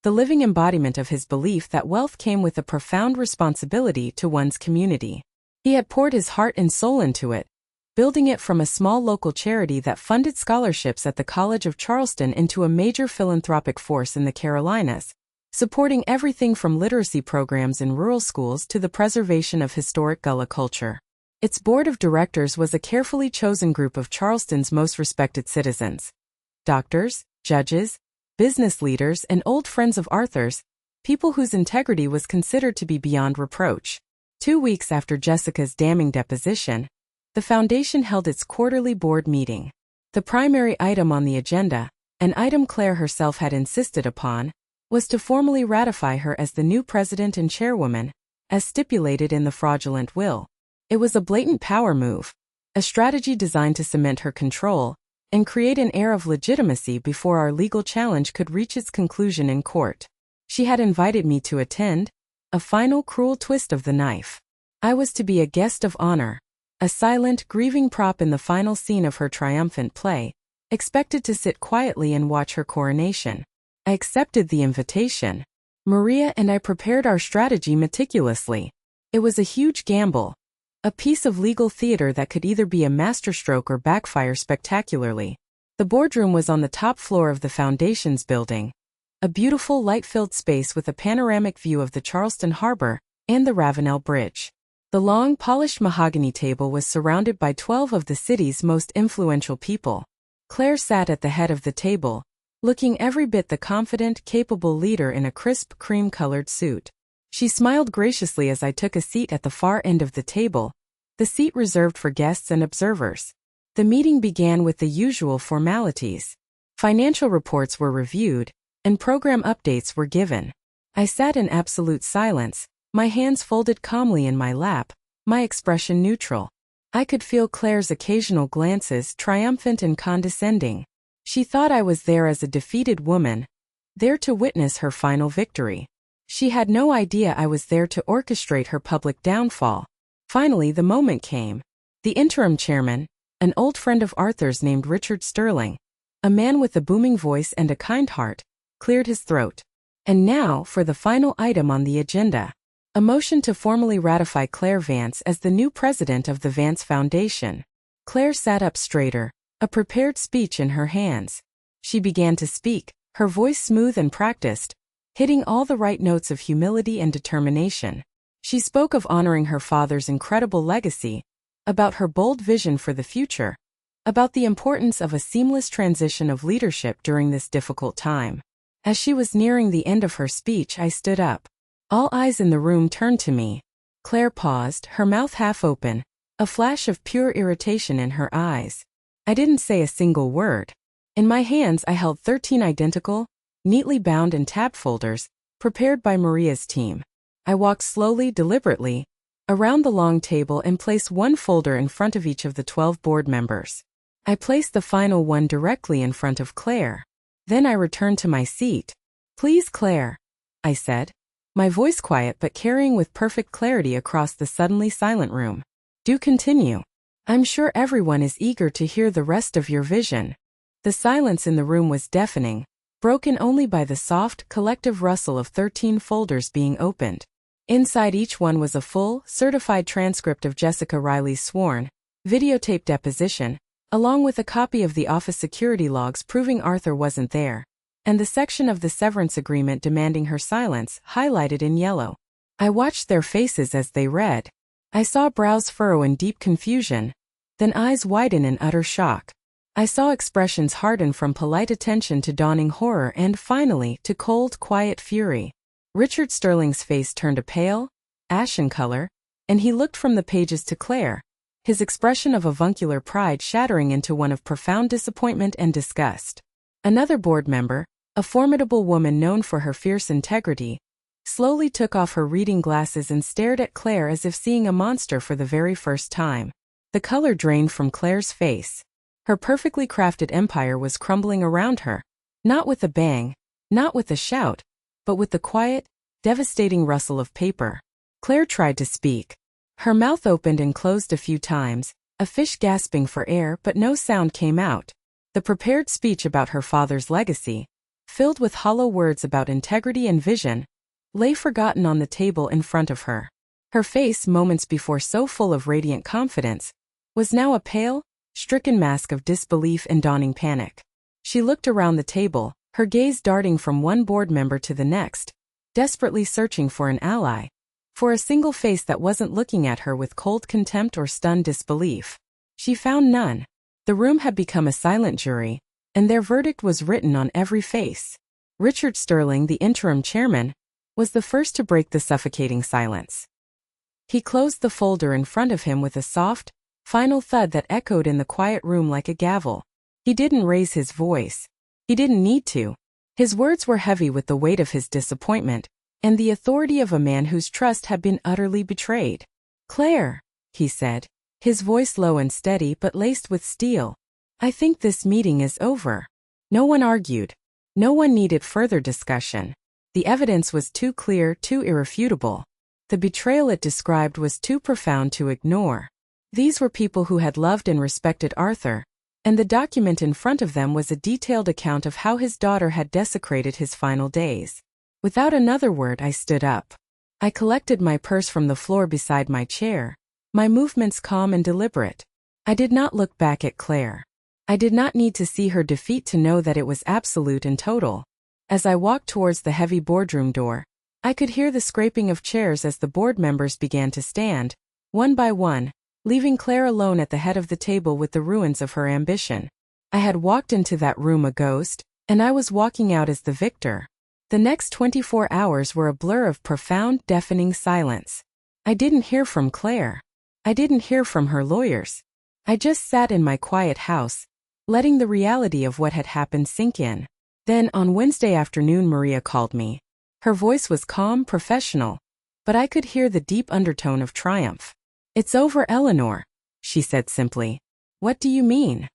The living embodiment of his belief that wealth came with a profound responsibility to one's community. He had poured his heart and soul into it, building it from a small local charity that funded scholarships at the College of Charleston into a major philanthropic force in the Carolinas, supporting everything from literacy programs in rural schools to the preservation of historic Gullah culture. Its board of directors was a carefully chosen group of Charleston's most respected citizens. Doctors, judges, business leaders, and old friends of Arthur's, people whose integrity was considered to be beyond reproach. 2 weeks after Jessica's damning deposition, the foundation held its quarterly board meeting. The primary item on the agenda, an item Claire herself had insisted upon, was to formally ratify her as the new president and chairwoman, as stipulated in the fraudulent will. It was a blatant power move, a strategy designed to cement her control and create an air of legitimacy before our legal challenge could reach its conclusion in court. She had invited me to attend, a final cruel twist of the knife. I was to be a guest of honor, a silent, grieving prop in the final scene of her triumphant play, expected to sit quietly and watch her coronation. I accepted the invitation. Maria and I prepared our strategy meticulously. It was a huge gamble, a piece of legal theater that could either be a masterstroke or backfire spectacularly. The boardroom was on the top floor of the foundation's building, a beautiful light-filled space with a panoramic view of the Charleston Harbor and the Ravenel Bridge. The long, polished mahogany table was surrounded by 12 of the city's most influential people. Claire sat at the head of the table, looking every bit the confident, capable leader in a crisp, cream-colored suit. She smiled graciously as I took a seat at the far end of the table, the seat reserved for guests and observers. The meeting began with the usual formalities. Financial reports were reviewed, and program updates were given. I sat in absolute silence, my hands folded calmly in my lap, my expression neutral. I could feel Claire's occasional glances, triumphant and condescending. She thought I was there as a defeated woman, there to witness her final victory. She had no idea I was there to orchestrate her public downfall. Finally, the moment came. The interim chairman, an old friend of Arthur's named Richard Sterling, a man with a booming voice and a kind heart, cleared his throat. And now, for the final item on the agenda. A motion to formally ratify Claire Vance as the new president of the Vance Foundation. Claire sat up straighter, a prepared speech in her hands. She began to speak, her voice smooth and practiced, hitting all the right notes of humility and determination. She spoke of honoring her father's incredible legacy, about her bold vision for the future, about the importance of a seamless transition of leadership during this difficult time. As she was nearing the end of her speech, I stood up. All eyes in the room turned to me. Claire paused, her mouth half open, a flash of pure irritation in her eyes. I didn't say a single word. In my hands I held 13 identical, neatly bound and tabbed folders, prepared by Maria's team. I walked slowly, deliberately, around the long table and placed one folder in front of each of the 12 board members. I placed the final one directly in front of Claire. Then I returned to my seat. "Please, Claire," I said, my voice quiet but carrying with perfect clarity across the suddenly silent room. "Do continue. I'm sure everyone is eager to hear the rest of your vision." The silence in the room was deafening, broken only by the soft, collective rustle of 13 folders being opened. Inside each one was a full, certified transcript of Jessica Riley's sworn, videotaped deposition, along with a copy of the office security logs proving Arthur wasn't there, and the section of the severance agreement demanding her silence, highlighted in yellow. I watched their faces as they read. I saw brows furrow in deep confusion, then eyes widen in utter shock. I saw expressions harden from polite attention to dawning horror and, finally, to cold, quiet fury. Richard Sterling's face turned a pale, ashen color, and he looked from the pages to Claire, his expression of avuncular pride shattering into one of profound disappointment and disgust. Another board member, a formidable woman known for her fierce integrity, slowly took off her reading glasses and stared at Claire as if seeing a monster for the very first time. The color drained from Claire's face. Her perfectly crafted empire was crumbling around her, not with a bang, not with a shout, but with the quiet, devastating rustle of paper. Claire tried to speak. Her mouth opened and closed a few times, a fish gasping for air, but no sound came out. The prepared speech about her father's legacy, filled with hollow words about integrity and vision, lay forgotten on the table in front of her. Her face, moments before so full of radiant confidence, was now a pale, stricken mask of disbelief and dawning panic. She looked around the table, her gaze darting from one board member to the next, desperately searching for an ally, for a single face that wasn't looking at her with cold contempt or stunned disbelief. She found none. The room had become a silent jury, and their verdict was written on every face. Richard Sterling, the interim chairman, was the first to break the suffocating silence. He closed the folder in front of him with a soft, final thud that echoed in the quiet room like a gavel. He didn't raise his voice. He didn't need to. His words were heavy with the weight of his disappointment, and the authority of a man whose trust had been utterly betrayed. "Claire," he said, his voice low and steady but laced with steel, "I think this meeting is over." No one argued. No one needed further discussion. The evidence was too clear, too irrefutable. The betrayal it described was too profound to ignore. These were people who had loved and respected Arthur, and the document in front of them was a detailed account of how his daughter had desecrated his final days. Without another word, I stood up. I collected my purse from the floor beside my chair, my movements calm and deliberate. I did not look back at Claire. I did not need to see her defeat to know that it was absolute and total. As I walked towards the heavy boardroom door, I could hear the scraping of chairs as the board members began to stand, one by one, leaving Claire alone at the head of the table with the ruins of her ambition. I had walked into that room a ghost, and I was walking out as the victor. The next 24 hours were a blur of profound, deafening silence. I didn't hear from Claire. I didn't hear from her lawyers. I just sat in my quiet house, letting the reality of what had happened sink in. Then, on Wednesday afternoon, Maria called me. Her voice was calm, professional, but I could hear the deep undertone of triumph. "It's over, Eleanor," she said simply. "What do you mean?"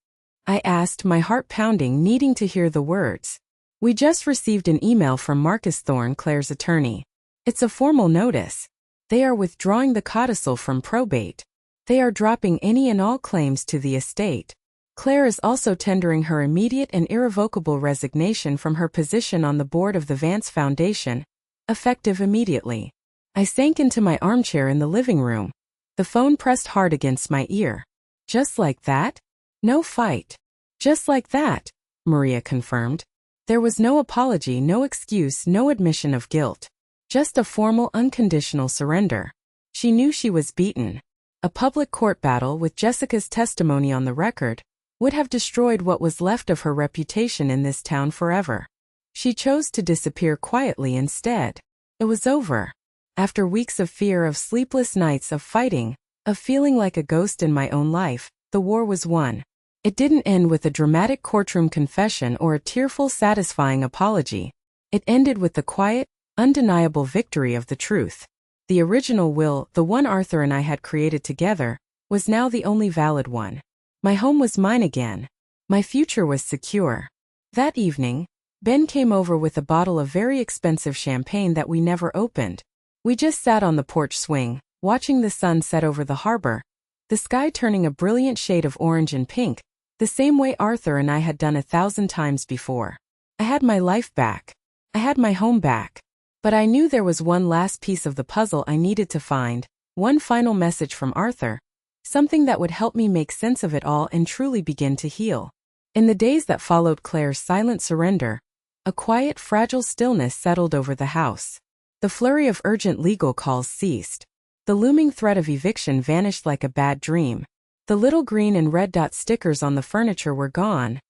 I asked, my heart pounding, needing to hear the words. "We just received an email from Marcus Thorne, Claire's attorney. It's a formal notice. They are withdrawing the codicil from probate. They are dropping any and all claims to the estate. Claire is also tendering her immediate and irrevocable resignation from her position on the board of the Vance Foundation, effective immediately." I sank into my armchair in the living room. The phone pressed hard against my ear. "Just like that? No fight." "Just like that," Maria confirmed. There was no apology, no excuse, no admission of guilt. Just a formal, unconditional surrender. She knew she was beaten. A public court battle with Jessica's testimony on the record would have destroyed what was left of her reputation in this town forever. She chose to disappear quietly instead. It was over. After weeks of fear, of sleepless nights, of fighting, of feeling like a ghost in my own life, the war was won. It didn't end with a dramatic courtroom confession or a tearful, satisfying apology. It ended with the quiet, undeniable victory of the truth. The original will, the one Arthur and I had created together, was now the only valid one. My home was mine again. My future was secure. That evening, Ben came over with a bottle of very expensive champagne that we never opened. We just sat on the porch swing, watching the sun set over the harbor, the sky turning a brilliant shade of orange and pink, the same way Arthur and I had done 1,000 times before. I had my life back. I had my home back. But I knew there was one last piece of the puzzle I needed to find, one final message from Arthur, something that would help me make sense of it all and truly begin to heal. In the days that followed Claire's silent surrender, a quiet, fragile stillness settled over the house. The flurry of urgent legal calls ceased. The looming threat of eviction vanished like a bad dream. The little green and red dot stickers on the furniture were gone,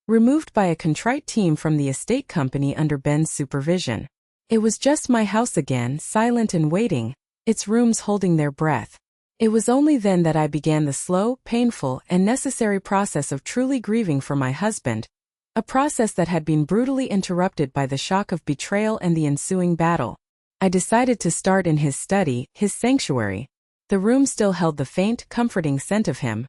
removed by a contrite team from the estate company under Ben's supervision. It was just my house again, silent and waiting, its rooms holding their breath. It was only then that I began the slow, painful, and necessary process of truly grieving for my husband, a process that had been brutally interrupted by the shock of betrayal and the ensuing battle. I decided to start in his study, his sanctuary. The room still held the faint, comforting scent of him,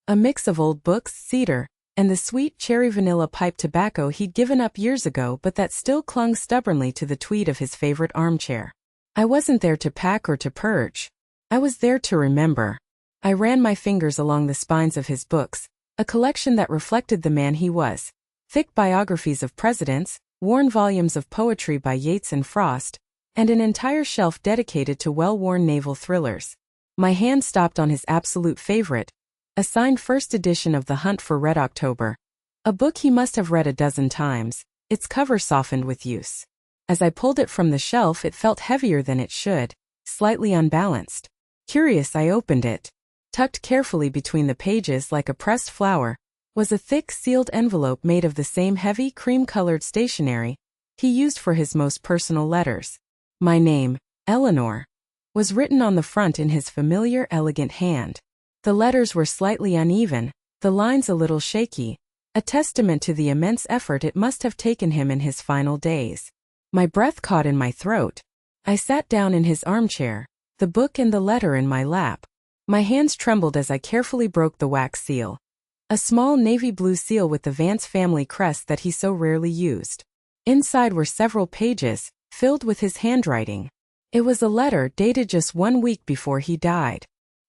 a mix of old books, cedar, and the sweet cherry vanilla pipe tobacco he'd given up years ago but that still clung stubbornly to the tweed of his favorite armchair. I wasn't there to pack or to purge. I was there to remember. I ran my fingers along the spines of his books, a collection that reflected the man he was. Thick biographies of presidents, worn volumes of poetry by Yeats and Frost, and an entire shelf dedicated to well-worn naval thrillers. My hand stopped on his absolute favorite, a signed first edition of The Hunt for Red October, a book he must have read a dozen times, its cover softened with use. As I pulled it from the shelf, it felt heavier than it should, slightly unbalanced. Curious, I opened it. Tucked carefully between the pages like a pressed flower was a thick, sealed envelope made of the same heavy, cream-colored stationery he used for his most personal letters. My name, Eleanor, was written on the front in his familiar, elegant hand. The letters were slightly uneven, the lines a little shaky, a testament to the immense effort it must have taken him in his final days. My breath caught in my throat. I sat down in his armchair, the book and the letter in my lap. My hands trembled as I carefully broke the wax seal. A small navy blue seal with the Vance family crest that he so rarely used. Inside were several pages, filled with his handwriting. It was a letter dated just 1 week before he died.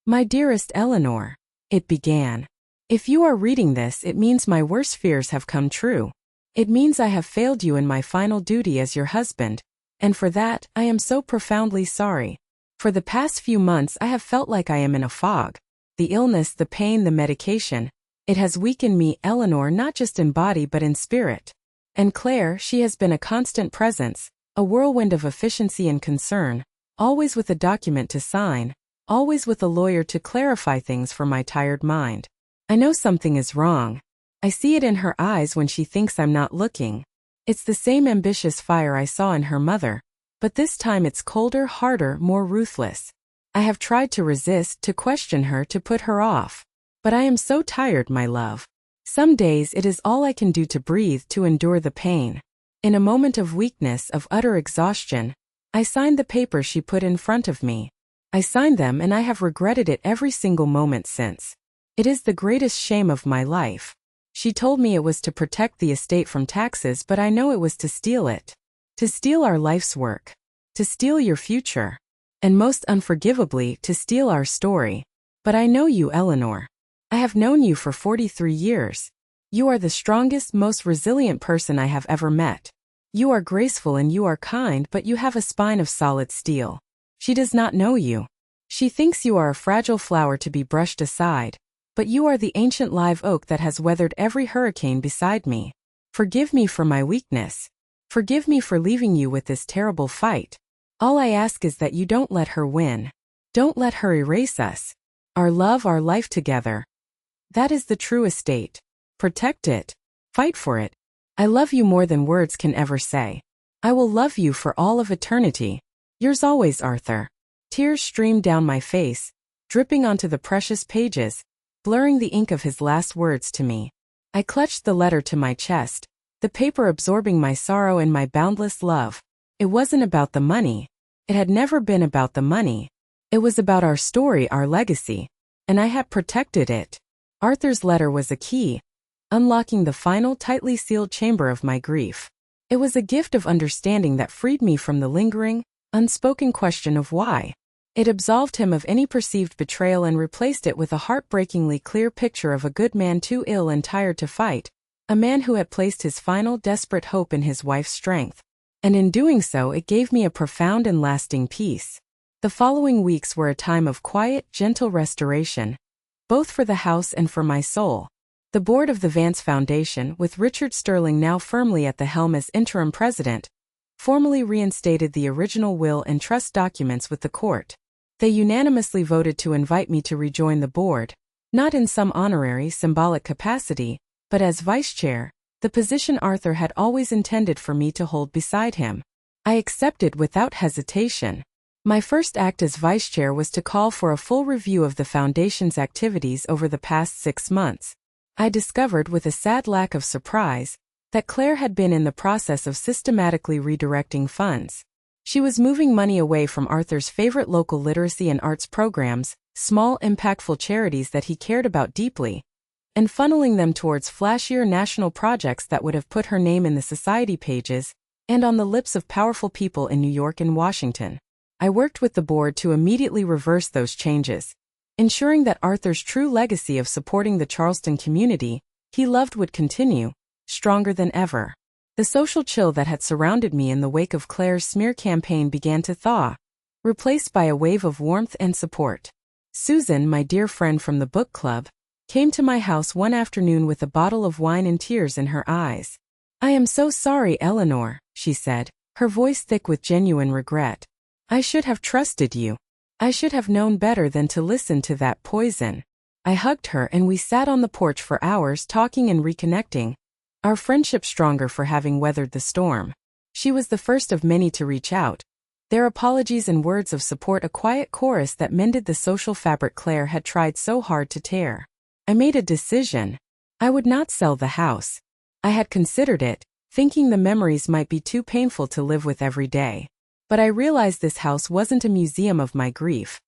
My dearest Eleanor, it began. If you are reading this, it means my worst fears have come true. It means I have failed you in my final duty as your husband, and for that, I am so profoundly sorry. For the past few months, I have felt like I am in a fog. The illness, the pain, the medication, it has weakened me, Eleanor, not just in body but in spirit. And Claire, she has been a constant presence, a whirlwind of efficiency and concern, always with a document to sign, always with a lawyer to clarify things for my tired mind. I know something is wrong. I see it in her eyes when she thinks I'm not looking. It's the same ambitious fire I saw in her mother, but this time it's colder, harder, more ruthless. I have tried to resist, to question her, to put her off. But I am so tired, my love. Some days it is all I can do to breathe, to endure the pain. In a moment of weakness, of utter exhaustion, I signed the papers she put in front of me. I signed them and I have regretted it every single moment since. It is the greatest shame of my life. She told me it was to protect the estate from taxes, but I know it was to steal it. To steal our life's work. To steal your future. And most unforgivably, to steal our story. But I know you, Eleanor. I have known you for 43 years. You are the strongest, most resilient person I have ever met. You are graceful and you are kind, but you have a spine of solid steel. She does not know you. She thinks you are a fragile flower to be brushed aside, but you are the ancient live oak that has weathered every hurricane beside me. Forgive me for my weakness. Forgive me for leaving you with this terrible fight. All I ask is that you don't let her win. Don't let her erase us. Our love, our life together. That is the true estate. Protect it. Fight for it. I love you more than words can ever say. I will love you for all of eternity. Yours always, Arthur. Tears streamed down my face, dripping onto the precious pages, blurring the ink of his last words to me. I clutched the letter to my chest, the paper absorbing my sorrow and my boundless love. It wasn't about the money. It had never been about the money. It was about our story, our legacy. And I had protected it. Arthur's letter was a key, unlocking the final tightly sealed chamber of my grief. It was a gift of understanding that freed me from the lingering, unspoken question of why. It absolved him of any perceived betrayal and replaced it with a heartbreakingly clear picture of a good man too ill and tired to fight, a man who had placed his final desperate hope in his wife's strength. And in doing so, it gave me a profound and lasting peace. The following weeks were a time of quiet, gentle restoration, both for the house and for my soul. The board of the Vance Foundation, with Richard Sterling now firmly at the helm as interim president, formally reinstated the original will and trust documents with the court. They unanimously voted to invite me to rejoin the board, not in some honorary, symbolic capacity, but as vice chair, the position Arthur had always intended for me to hold beside him. I accepted without hesitation. My first act as vice chair was to call for a full review of the foundation's activities over the past 6 months. I discovered with a sad lack of surprise that Claire had been in the process of systematically redirecting funds. She was moving money away from Arthur's favorite local literacy and arts programs, small impactful charities that he cared about deeply, and funneling them towards flashier national projects that would have put her name in the society pages and on the lips of powerful people in New York and Washington. I worked with the board to immediately reverse those changes, ensuring that Arthur's true legacy of supporting the Charleston community he loved would continue, stronger than ever. The social chill that had surrounded me in the wake of Claire's smear campaign began to thaw, replaced by a wave of warmth and support. Susan, my dear friend from the book club, came to my house one afternoon with a bottle of wine and tears in her eyes. "I am so sorry, Eleanor," she said, her voice thick with genuine regret. "I should have trusted you. I should have known better than to listen to that poison." I hugged her and we sat on the porch for hours talking and reconnecting, our friendship stronger for having weathered the storm. She was the first of many to reach out, their apologies and words of support a quiet chorus that mended the social fabric Claire had tried so hard to tear. I made a decision. I would not sell the house. I had considered it, thinking the memories might be too painful to live with every day. But I realized this house wasn't a museum of my grief.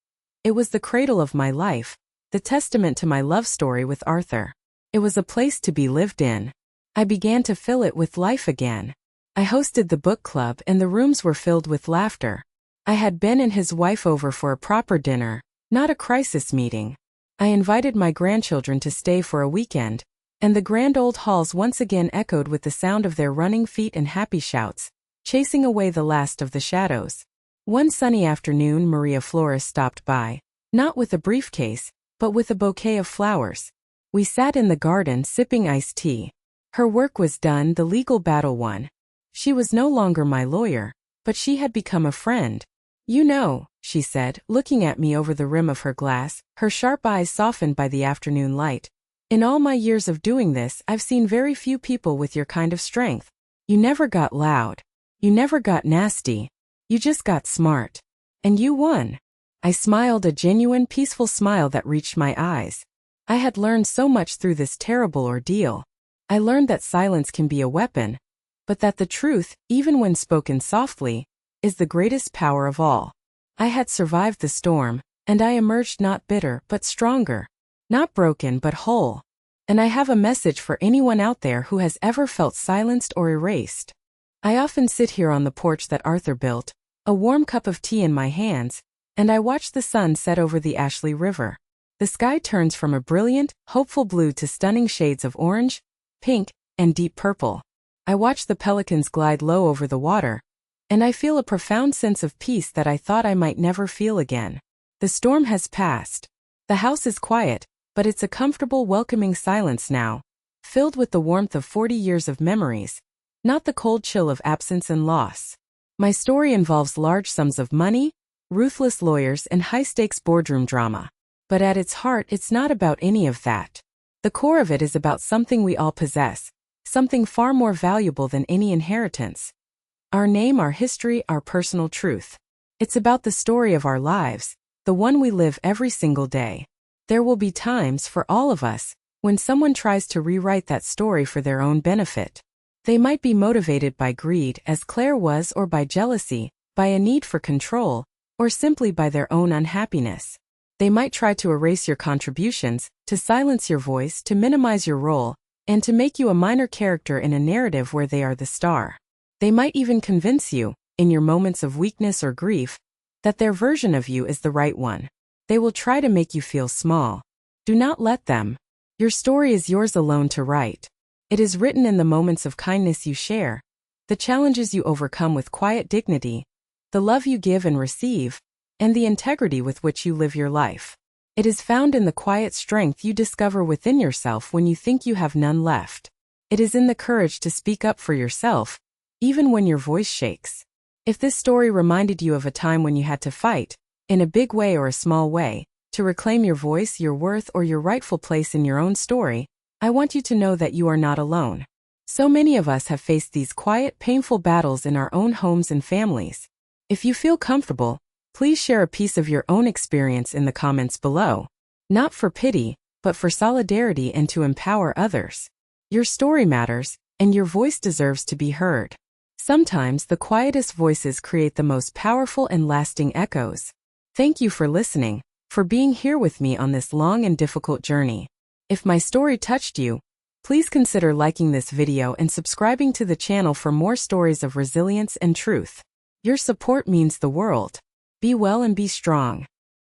It was the cradle of my life, the testament to my love story with Arthur. It was a place to be lived in. I began to fill it with life again. I hosted the book club and the rooms were filled with laughter. I had Ben and his wife over for a proper dinner, not a crisis meeting. I invited my grandchildren to stay for a weekend, and the grand old halls once again echoed with the sound of their running feet and happy shouts, chasing away the last of the shadows. One sunny afternoon, Maria Flores stopped by, not with a briefcase, but with a bouquet of flowers. We sat in the garden sipping iced tea. Her work was done, the legal battle won. She was no longer my lawyer, but she had become a friend. "You know," she said, looking at me over the rim of her glass, her sharp eyes softened by the afternoon light. In all my years of doing this, I've seen very few people with your kind of strength. You never got loud. You never got nasty. You just got smart. And you won. I smiled, a genuine, peaceful smile that reached my eyes. I had learned so much through this terrible ordeal. I learned that silence can be a weapon, but that the truth, even when spoken softly, is the greatest power of all. I had survived the storm, and I emerged not bitter but stronger. Not broken but whole. And I have a message for anyone out there who has ever felt silenced or erased. I often sit here on the porch that Arthur built, a warm cup of tea in my hands, and I watch the sun set over the Ashley River. The sky turns from a brilliant, hopeful blue to stunning shades of orange, pink, and deep purple. I watch the pelicans glide low over the water, and I feel a profound sense of peace that I thought I might never feel again. The storm has passed. The house is quiet, but it's a comfortable, welcoming silence now, filled with the warmth of 40 years of memories, not the cold chill of absence and loss. My story involves large sums of money, ruthless lawyers, and high-stakes boardroom drama. But at its heart, it's not about any of that. The core of it is about something we all possess, something far more valuable than any inheritance. Our name, our history, our personal truth. It's about the story of our lives, the one we live every single day. There will be times, for all of us, when someone tries to rewrite that story for their own benefit. They might be motivated by greed, as Claire was, or by jealousy, by a need for control, or simply by their own unhappiness. They might try to erase your contributions, to silence your voice, to minimize your role, and to make you a minor character in a narrative where they are the star. They might even convince you, in your moments of weakness or grief, that their version of you is the right one. They will try to make you feel small. Do not let them. Your story is yours alone to write. It is written in the moments of kindness you share, the challenges you overcome with quiet dignity, the love you give and receive, and the integrity with which you live your life. It is found in the quiet strength you discover within yourself when you think you have none left. It is in the courage to speak up for yourself, even when your voice shakes. If this story reminded you of a time when you had to fight, in a big way or a small way, to reclaim your voice, your worth, or your rightful place in your own story, I want you to know that you are not alone. So many of us have faced these quiet, painful battles in our own homes and families. If you feel comfortable, please share a piece of your own experience in the comments below. Not for pity, but for solidarity and to empower others. Your story matters, and your voice deserves to be heard. Sometimes the quietest voices create the most powerful and lasting echoes. Thank you for listening, for being here with me on this long and difficult journey. If my story touched you, please consider liking this video and subscribing to the channel for more stories of resilience and truth. Your support means the world. Be well and be strong.